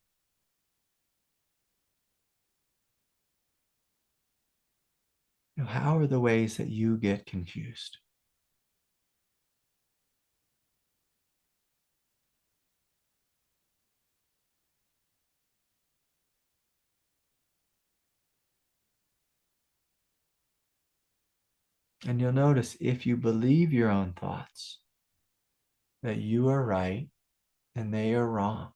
How are the ways that you get confused? And you'll notice if you believe your own thoughts, that you are right and they are wrong,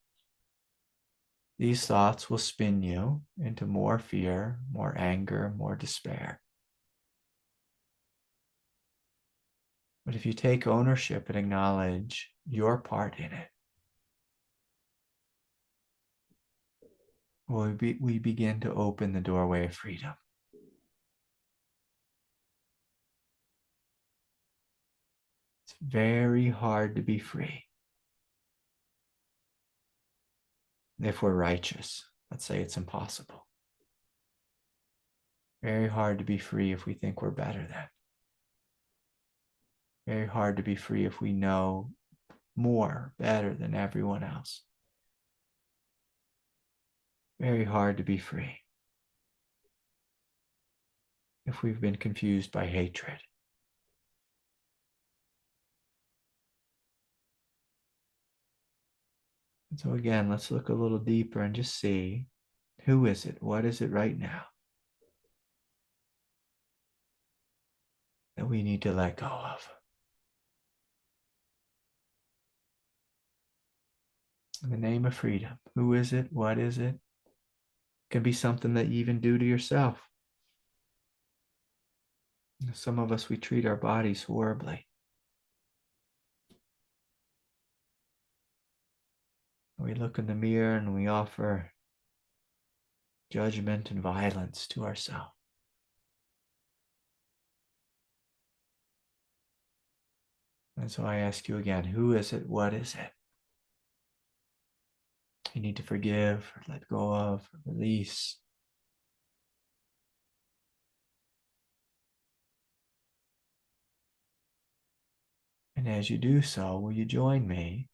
these thoughts will spin you into more fear, more anger, more despair. But if you take ownership and acknowledge your part in it, we begin to open the doorway of freedom. It's very hard to be free if we're righteous. Let's say it's impossible. Very hard to be free if we think we're better than. Very hard to be free if we know more, better than everyone else. Very hard to be free if we've been confused by hatred. And so again, let's look a little deeper and just see, who is it? What is it right now? we need to let go of. In the name of freedom. Who is it? What is it? It can be something that you even do to yourself. Some of us, we treat our bodies horribly. We look in the mirror and we offer judgment and violence to ourselves. And so I ask you again, who is it? What is it? You need to forgive, or let go of, or release. And as you do so, will you join me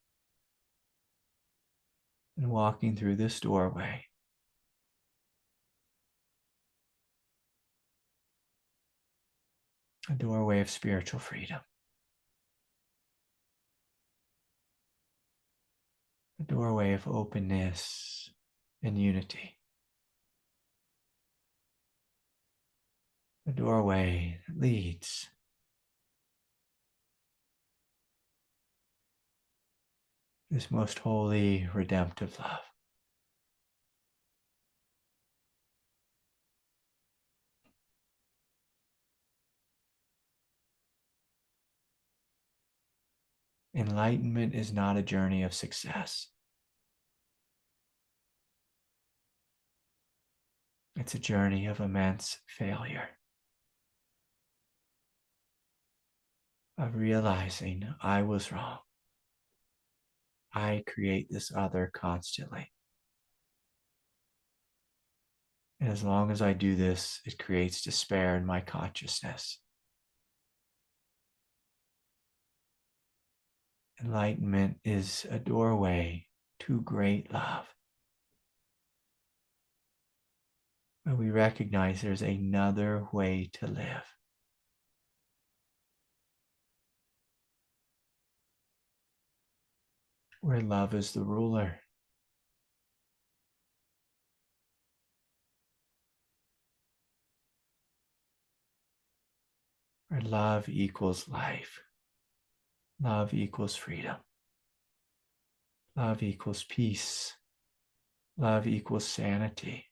in walking through this doorway? A doorway of spiritual freedom. A doorway of openness and unity. A doorway that leads this most holy, redemptive love. Enlightenment is not a journey of success. It's a journey of immense failure. Of realizing I was wrong. I create this other constantly. And as long as I do this, it creates despair in my consciousness. Enlightenment is a doorway to great love. Where we recognize there's another way to live. Where love is the ruler. Where love equals life. Love equals freedom. Love equals peace. Love equals sanity.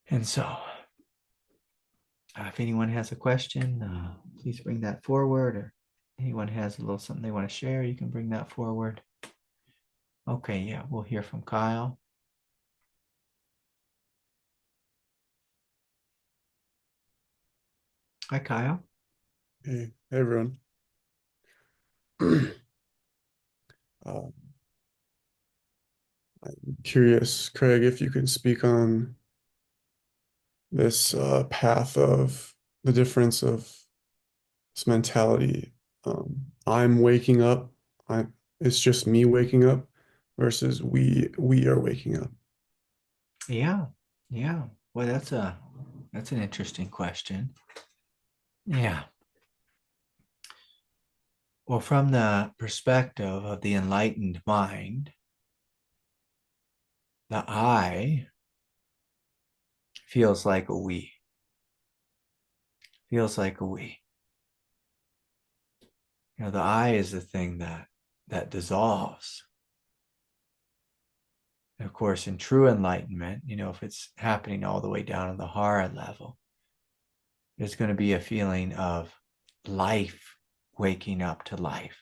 And so, if anyone has a question, please bring that forward. Or anyone has a little something they want to share, you can bring that forward. Okay, yeah, we'll hear from Kyle. Hi, Kyle. Hey everyone. I'm curious, Craig, if you can speak on this path of the difference of this mentality. I'm waking up. It's just me waking up versus we are waking up. Yeah, yeah. Well, that's an interesting question. Yeah. Well, from the perspective of the enlightened mind, the I feels like a we. Feels like a we. The I is the thing that dissolves. And of course, in true enlightenment, if it's happening all the way down to the hara level, there's going to be a feeling of life waking up to life.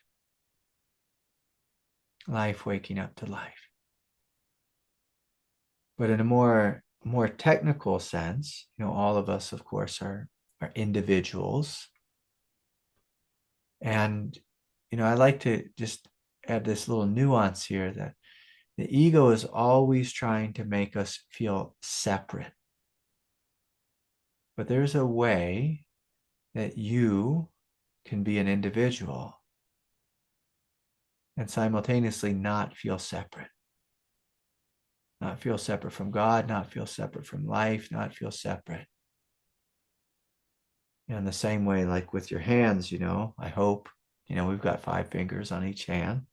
Life waking up to life. But in a more technical sense, all of us, of course, are individuals. And, I like to just add this little nuance here that the ego is always trying to make us feel separate. But there's a way that you can be an individual and simultaneously not feel separate. Not feel separate from God, not feel separate from life, not feel separate. In the same way, like with your hands, I hope, we've got 5 fingers on each hand.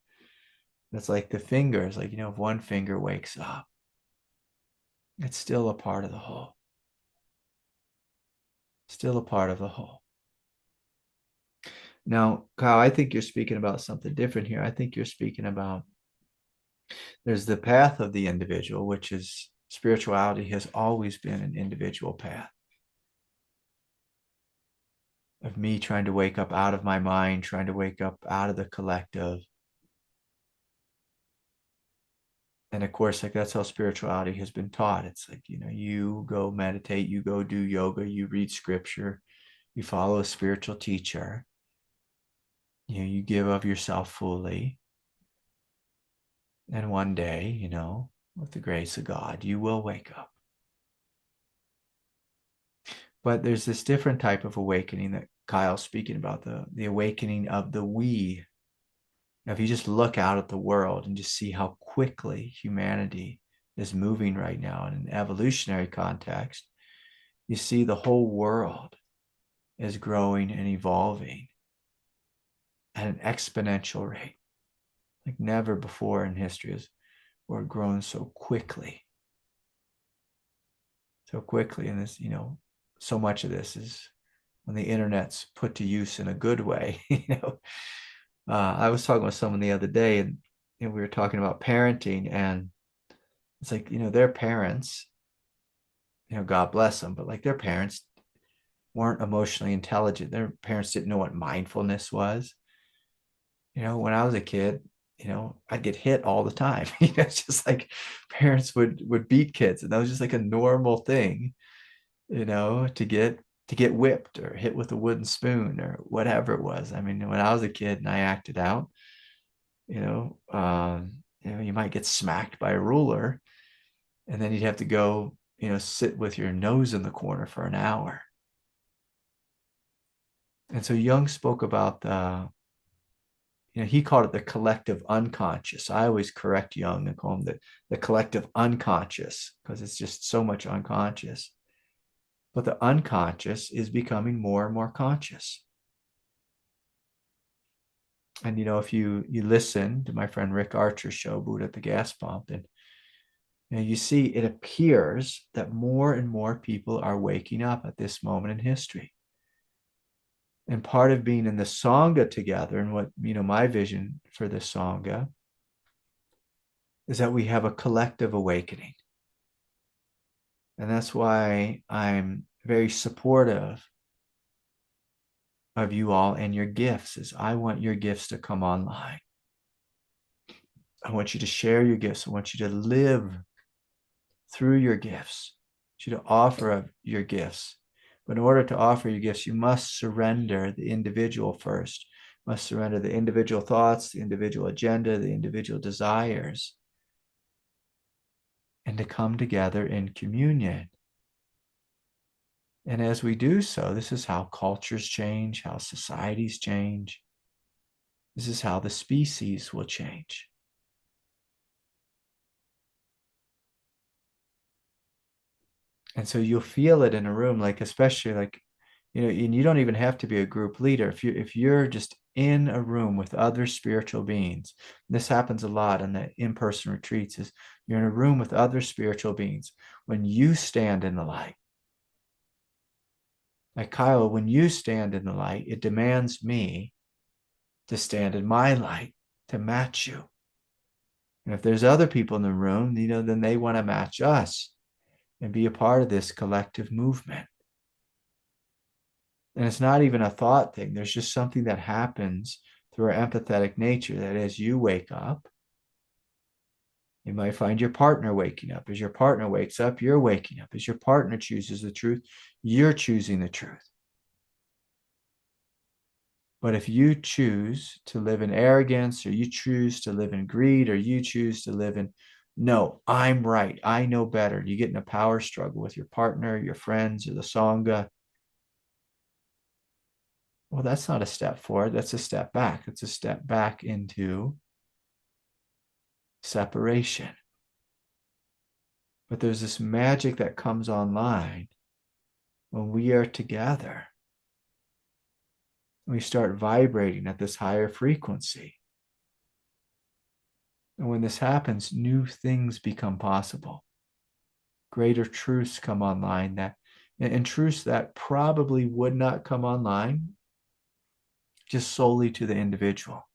It's like the fingers, like, if one finger wakes up, it's still a part of the whole. Still a part of the whole. Now, Kyle, I think you're speaking about something different here. I think you're speaking about there's the path of the individual, which is spirituality has always been an individual path of me trying to wake up out of my mind, trying to wake up out of the collective. And of course, like that's how spirituality has been taught. It's like, you go meditate, you go do yoga, you read scripture, you follow a spiritual teacher, you give of yourself fully. And one day, with the grace of God, you will wake up. But there's this different type of awakening that Kyle's speaking about, the awakening of the we. Now, if you just look out at the world and just see how quickly humanity is moving right now in an evolutionary context, you see the whole world is growing and evolving at an exponential rate, like never before in history has we're grown so quickly. So quickly. And this, so much of this is when the internet's put to use in a good way. I was talking with someone the other day, and we were talking about parenting, and it's like, their parents, God bless them, but like their parents weren't emotionally intelligent. Their parents didn't know what mindfulness was. When I was a kid, I'd get hit all the time. It's just like parents would beat kids, and that was just like a normal thing, to get whipped or hit with a wooden spoon or whatever it was. I mean, when I was a kid and I acted out, you might get smacked by a ruler, and then you'd have to go, sit with your nose in the corner for an hour. And so Jung spoke about he called it the collective unconscious. I always correct Jung and call him the collective unconscious because it's just so much unconscious. But the unconscious is becoming more and more conscious. And if you listen to my friend Rick Archer's show, Buddha at the Gas Pump, and you see it appears that more and more people are waking up at this moment in history. And part of being in the Sangha together, and what my vision for the Sangha is that we have a collective awakening. And that's why I'm very supportive of you all and your gifts, is I want your gifts to come online. I want you to share your gifts. I want you to live through your gifts. I want you to offer your gifts. But in order to offer your gifts, you must surrender the individual first. You must surrender the individual thoughts, the individual agenda, the individual desires, and to come together in communion. And as we do so, this is how cultures change, how societies change. This is how the species will change. And so you'll feel it in a room, like especially like, and you don't even have to be a group leader. If you're just in a room with other spiritual beings, this happens a lot in the in-person retreats, is you're in a room with other spiritual beings. When you stand in the light, like Kyle, when you stand in the light, it demands me to stand in my light to match you. And if there's other people in the room, then they want to match us and be a part of this collective movement. And it's not even a thought thing. There's just something that happens through our empathetic nature that as you wake up, you might find your partner waking up. As your partner wakes up, you're waking up. As your partner chooses the truth, you're choosing the truth. But if you choose to live in arrogance, or you choose to live in greed, or you choose to live in, no, I'm right, I know better, you get in a power struggle with your partner, your friends, or the Sangha. Well, that's not a step forward. That's a step back. It's a step back into separation. But there's this magic that comes online when we are together. We start vibrating at this higher frequency. And when this happens, new things become possible. Greater truths come online and truths that probably would not come online just solely to the individual.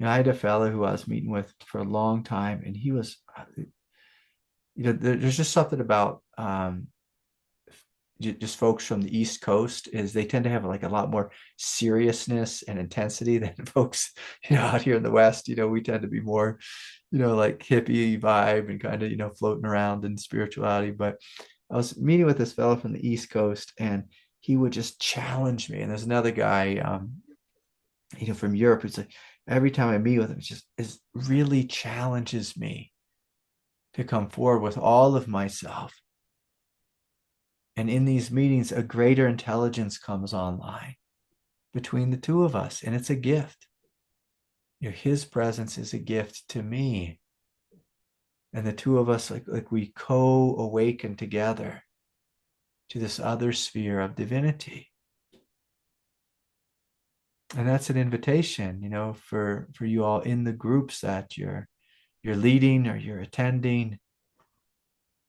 I had a fellow who I was meeting with for a long time, and he was, there's just something about just folks from the East Coast is they tend to have like a lot more seriousness and intensity than folks, out here in the West. We tend to be more, like hippie vibe and kind of, floating around in spirituality. But I was meeting with this fellow from the East Coast, and he would just challenge me. And there's another guy, from Europe. It's like every time I meet with him, it really challenges me to come forward with all of myself. And in these meetings, a greater intelligence comes online between the two of us, and it's a gift. His presence is a gift to me. And the two of us, like we co-awaken together to this other sphere of divinity. And that's an invitation, for you all in the groups that you're leading or you're attending,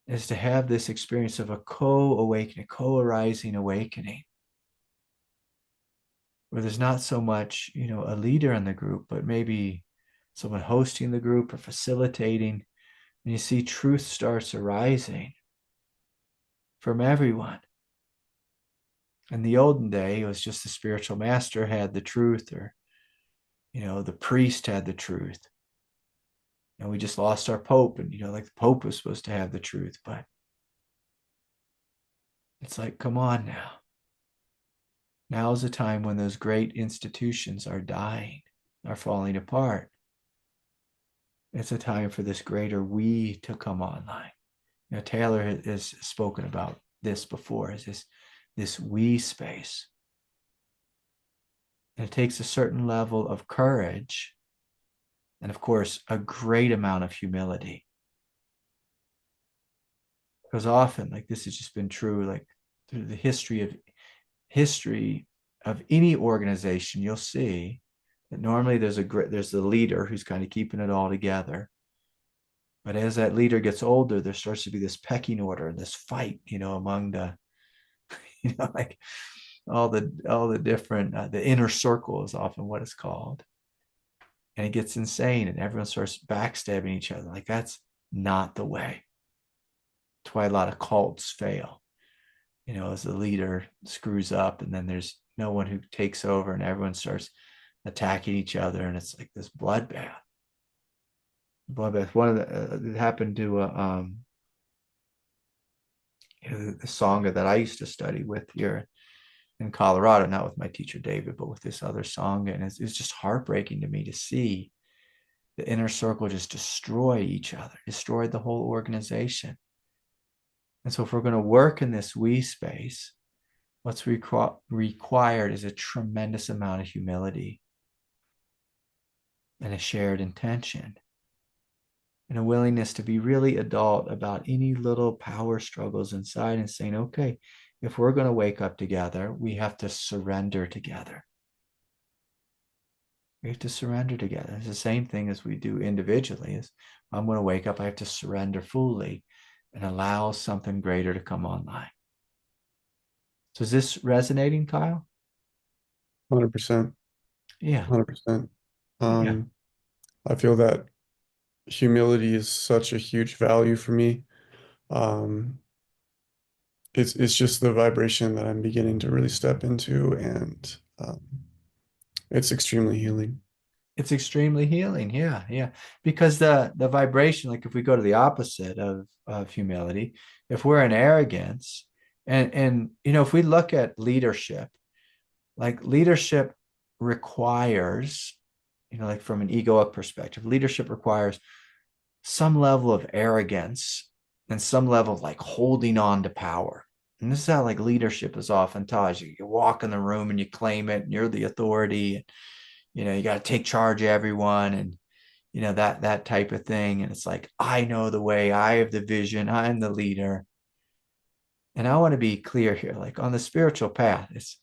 is to have this experience of a co-awakening, co-arising awakening, where there's not so much, a leader in the group, but maybe someone hosting the group or facilitating. And you see truth starts arising from everyone. In the olden day, it was just the spiritual master had the truth, or, the priest had the truth. And we just lost our Pope, and, like the Pope was supposed to have the truth, but it's like, come on now. Now is a time when those great institutions are dying, are falling apart. It's a time for this greater we to come online. Taylor has spoken about this before, is this we space. And it takes a certain level of courage and, of course, a great amount of humility. Because often, like this has just been true, like through the history of any organization, you'll see that normally there's the leader who's kind of keeping it all together. But as that leader gets older, there starts to be this pecking order and this fight, among the, like all the different, the inner circle is often what it's called. And it gets insane, and everyone starts backstabbing each other. Like that's not the way. That's why a lot of cults fail. As the leader screws up, and then there's no one who takes over, and everyone starts attacking each other, and it's like this bloodbath. One of it happened to the sangha that I used to study with here in Colorado, not with my teacher David, but with this other sangha, and it's just heartbreaking to me to see the inner circle just destroy each other, destroy the whole organization. And so if we're going to work in this we space, what's required is a tremendous amount of humility and a shared intention and a willingness to be really adult about any little power struggles inside, and saying, okay, if we're going to wake up together, we have to surrender together. We have to surrender together. It's the same thing as we do individually. Is I'm going to wake up, I have to surrender fully and allow something greater to come online. So is this resonating, Kyle? 100%. Yeah. 100%. Yeah. I feel that humility is such a huge value for me. Um, it's just the vibration that I'm beginning to really step into, and it's extremely healing. It's extremely healing. Yeah. Yeah. Because the vibration, like if we go to the opposite of humility, if we're in arrogance, and if we look at leadership, like leadership requires, like from an egoic perspective, leadership requires some level of arrogance and some level of like holding on to power. And this is how like leadership is often taught. You walk in the room and you claim it, and you're the authority. And, you got to take charge of everyone, and that type of thing. And it's like, I know the way, I have the vision, I'm the leader. And I want to be clear here, like on the spiritual path, it's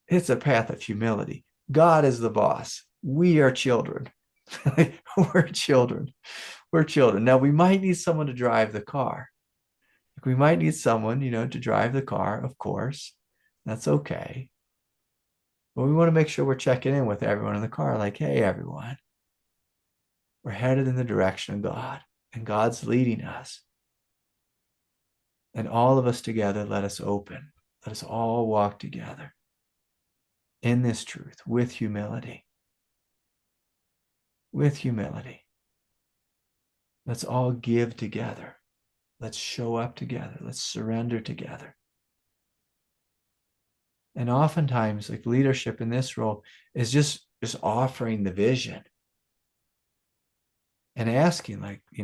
it's a path of humility. God is the boss. We are children. We're children. We're children. Now we might need someone to drive the car. We might need someone, to drive the car, of course. That's okay. But we want to make sure we're checking in with everyone in the car, like, hey, everyone, we're headed in the direction of God, and God's leading us. And all of us together, let us open. Let us all walk together in this truth with humility. With humility. Let's all give together. Let's show up together. Let's surrender together. And oftentimes, like leadership in this role is just offering the vision and asking, like, do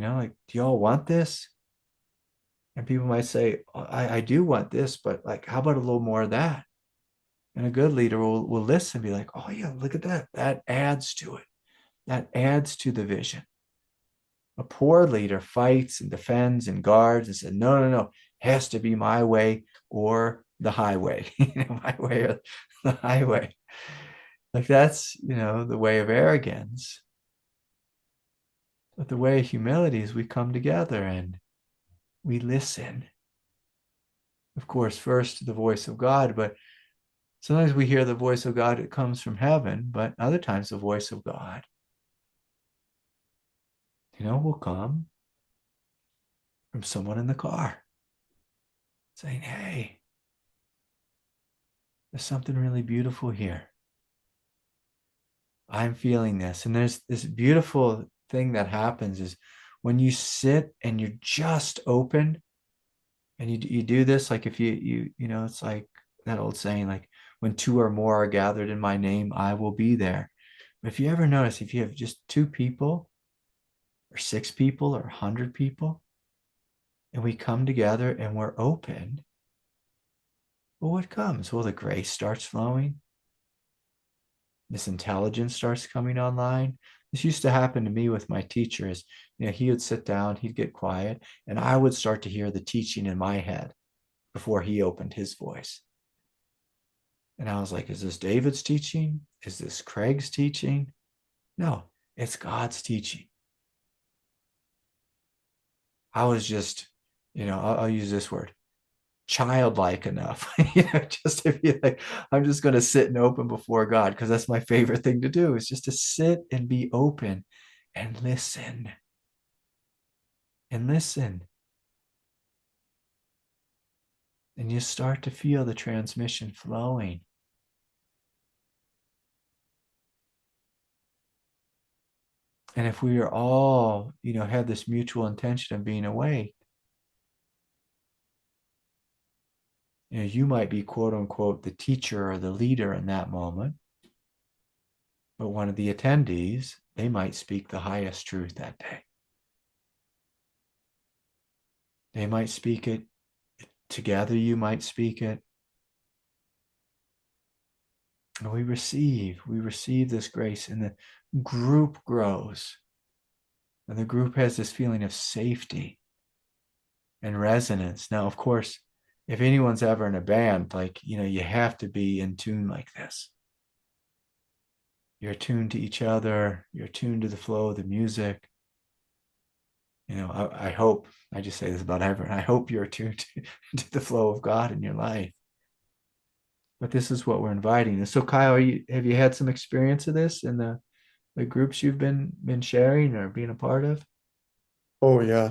y'all want this? And people might say, I do want this, but like, how about a little more of that? And a good leader will listen and be like, oh yeah, look at that. That adds to it. That adds to the vision. A poor leader fights and defends and guards and says, no, no, no, has to be my way or the highway, my way or the highway. Like that's, the way of arrogance. But the way of humility is we come together and we listen. Of course, first to the voice of God, but sometimes we hear the voice of God, it comes from heaven, but other times the voice of God, will come from someone in the car saying, hey, there's something really beautiful here. I'm feeling this. And there's this beautiful thing that happens is when you sit and you're just open and you do this, like if it's like that old saying, like when two or more are gathered in my name, I will be there. But if you ever notice, if you have just two people or six people or 100 people, and we come together and we're open, well, what comes? Well, the grace starts flowing. This intelligence starts coming online. This used to happen to me with my teachers. He would sit down, he'd get quiet, and I would start to hear the teaching in my head before he opened his voice. And I was like, is this David's teaching? Is this Craig's teaching? No, it's God's teaching. I was just, I'll use this word, childlike enough, just to be like, I'm just going to sit and open before God because that's my favorite thing to do is just to sit and be open and listen and listen. And you start to feel the transmission flowing. And if we are all, have this mutual intention of being awake, you might be quote unquote the teacher or the leader in that moment. But one of the attendees, they might speak the highest truth that day. They might speak it together, you might speak it. And we receive this grace, and the group grows. And the group has this feeling of safety and resonance. Now, of course, if anyone's ever in a band, like, you have to be in tune like this. You're attuned to each other, you're attuned to the flow of the music. I hope, I just say this about everyone, I hope you're attuned to the flow of God in your life. But this is what we're inviting. And so, Kyle, have you had some experience of this in the groups you've been sharing or being a part of? Oh yeah.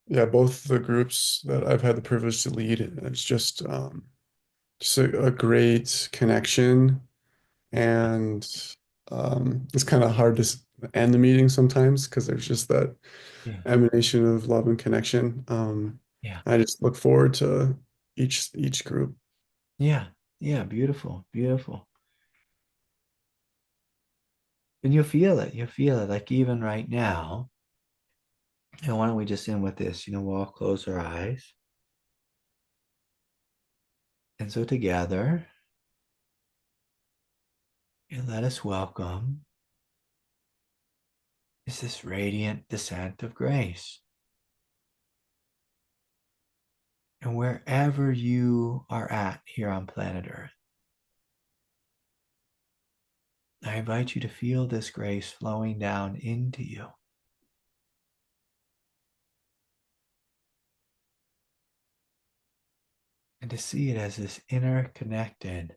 Yeah, both the groups that I've had the privilege to lead, it's just a great connection. And it's kind of hard to end the meeting sometimes because there's just that Yeah, emanation of love and connection. yeah, I just look forward to each group. yeah, yeah. Beautiful, beautiful. And you'll feel it. You'll feel it. Like even right now. Why don't we just end with this? We'll all close our eyes. And so together, let us welcome is this radiant descent of grace. And wherever you are at here on planet Earth, I I invite you to feel this grace flowing down into you. And to see it as this interconnected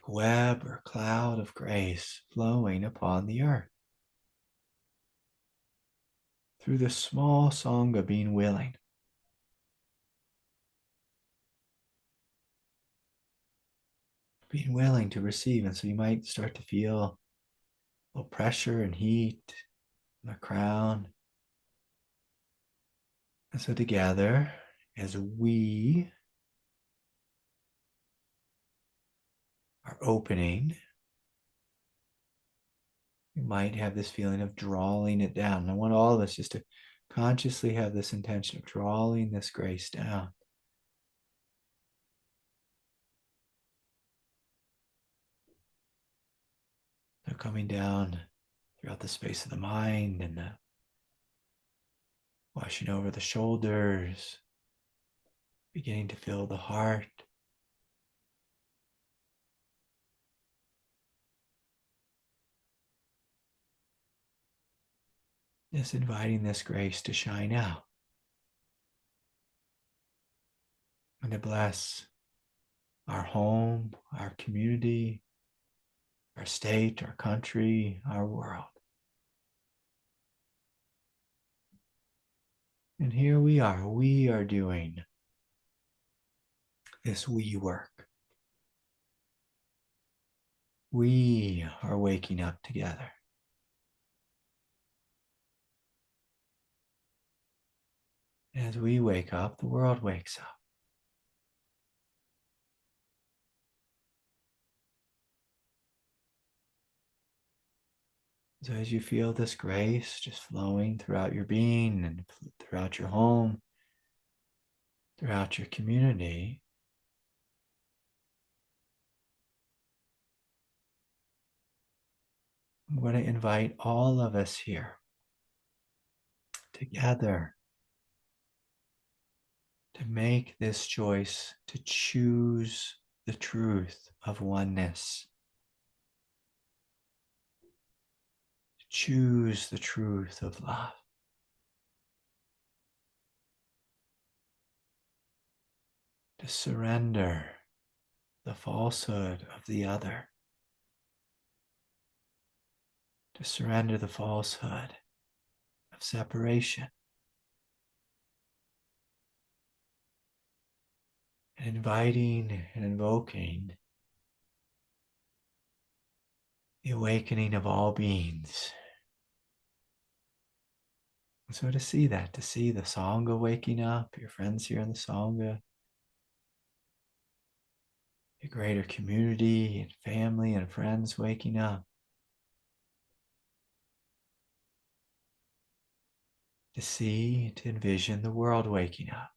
web or cloud of grace flowing upon the earth. Through the small song of being willing. Being willing to receive. And so you might start to feel a little pressure and heat in the crown. And so together, as we are opening, you might have this feeling of drawing it down. And I want all of us just to consciously have this intention of drawing this grace down. They're coming down throughout the space of the mind and washing over the shoulders, beginning to fill the heart. Just inviting this grace to shine out and to bless our home, our community, our state, our country, our world. And here we are doing this we work. We are waking up together. As we wake up, the world wakes up. So as you feel this grace just flowing throughout your being and throughout your home, throughout your community, I'm going to invite all of us here together to make this choice to choose the truth of oneness, to choose the truth of love. To surrender the falsehood of the other, to surrender the falsehood of separation, and inviting and invoking the awakening of all beings. And so to see that, to see the Sangha waking up, your friends here in the Sangha, your greater community and family and friends waking up, to see, to envision the world waking up.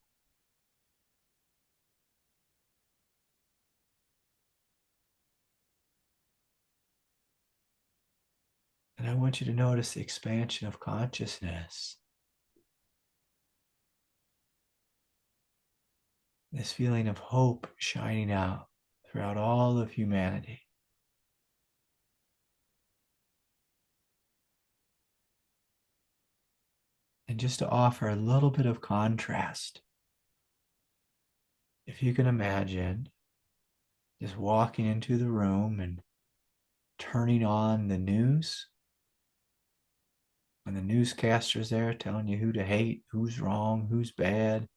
And I want you to notice the expansion of consciousness. This feeling of hope shining out throughout all of humanity. And just to offer a little bit of contrast, if you can imagine just walking into the room and turning on the news, and the newscaster's there telling you who to hate, who's wrong, who's bad,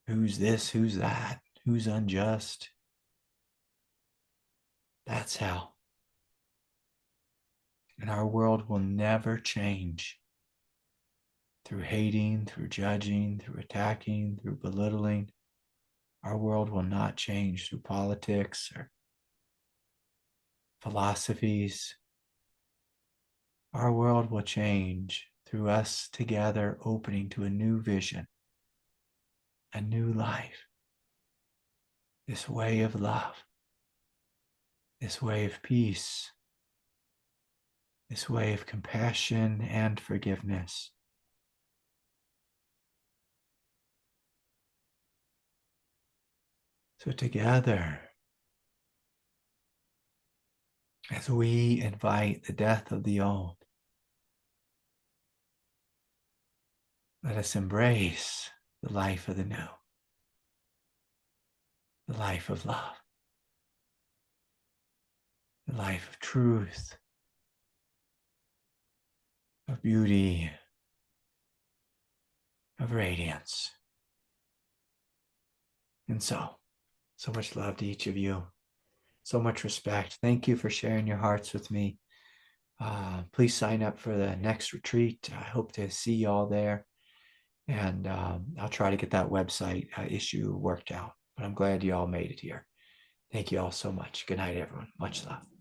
who's this, who's that, who's unjust. That's hell. And our world will never change through hating, through judging, through attacking, through belittling. Our world will not change through politics or philosophies. Our world will change through us together opening to a new vision, a new life, this way of love, this way of peace, this way of compassion and forgiveness. So together, as we invite the death of the old, let us embrace the life of the new, the life of love, the life of truth, of beauty, of radiance. And so much love to each of you. So much respect. Thank you for sharing your hearts with me. Please sign up for the next retreat. I hope to see you all there. And I'll try to get that website issue worked out. But I'm glad you all made it here. Thank you all so much. Good night, everyone. Much love.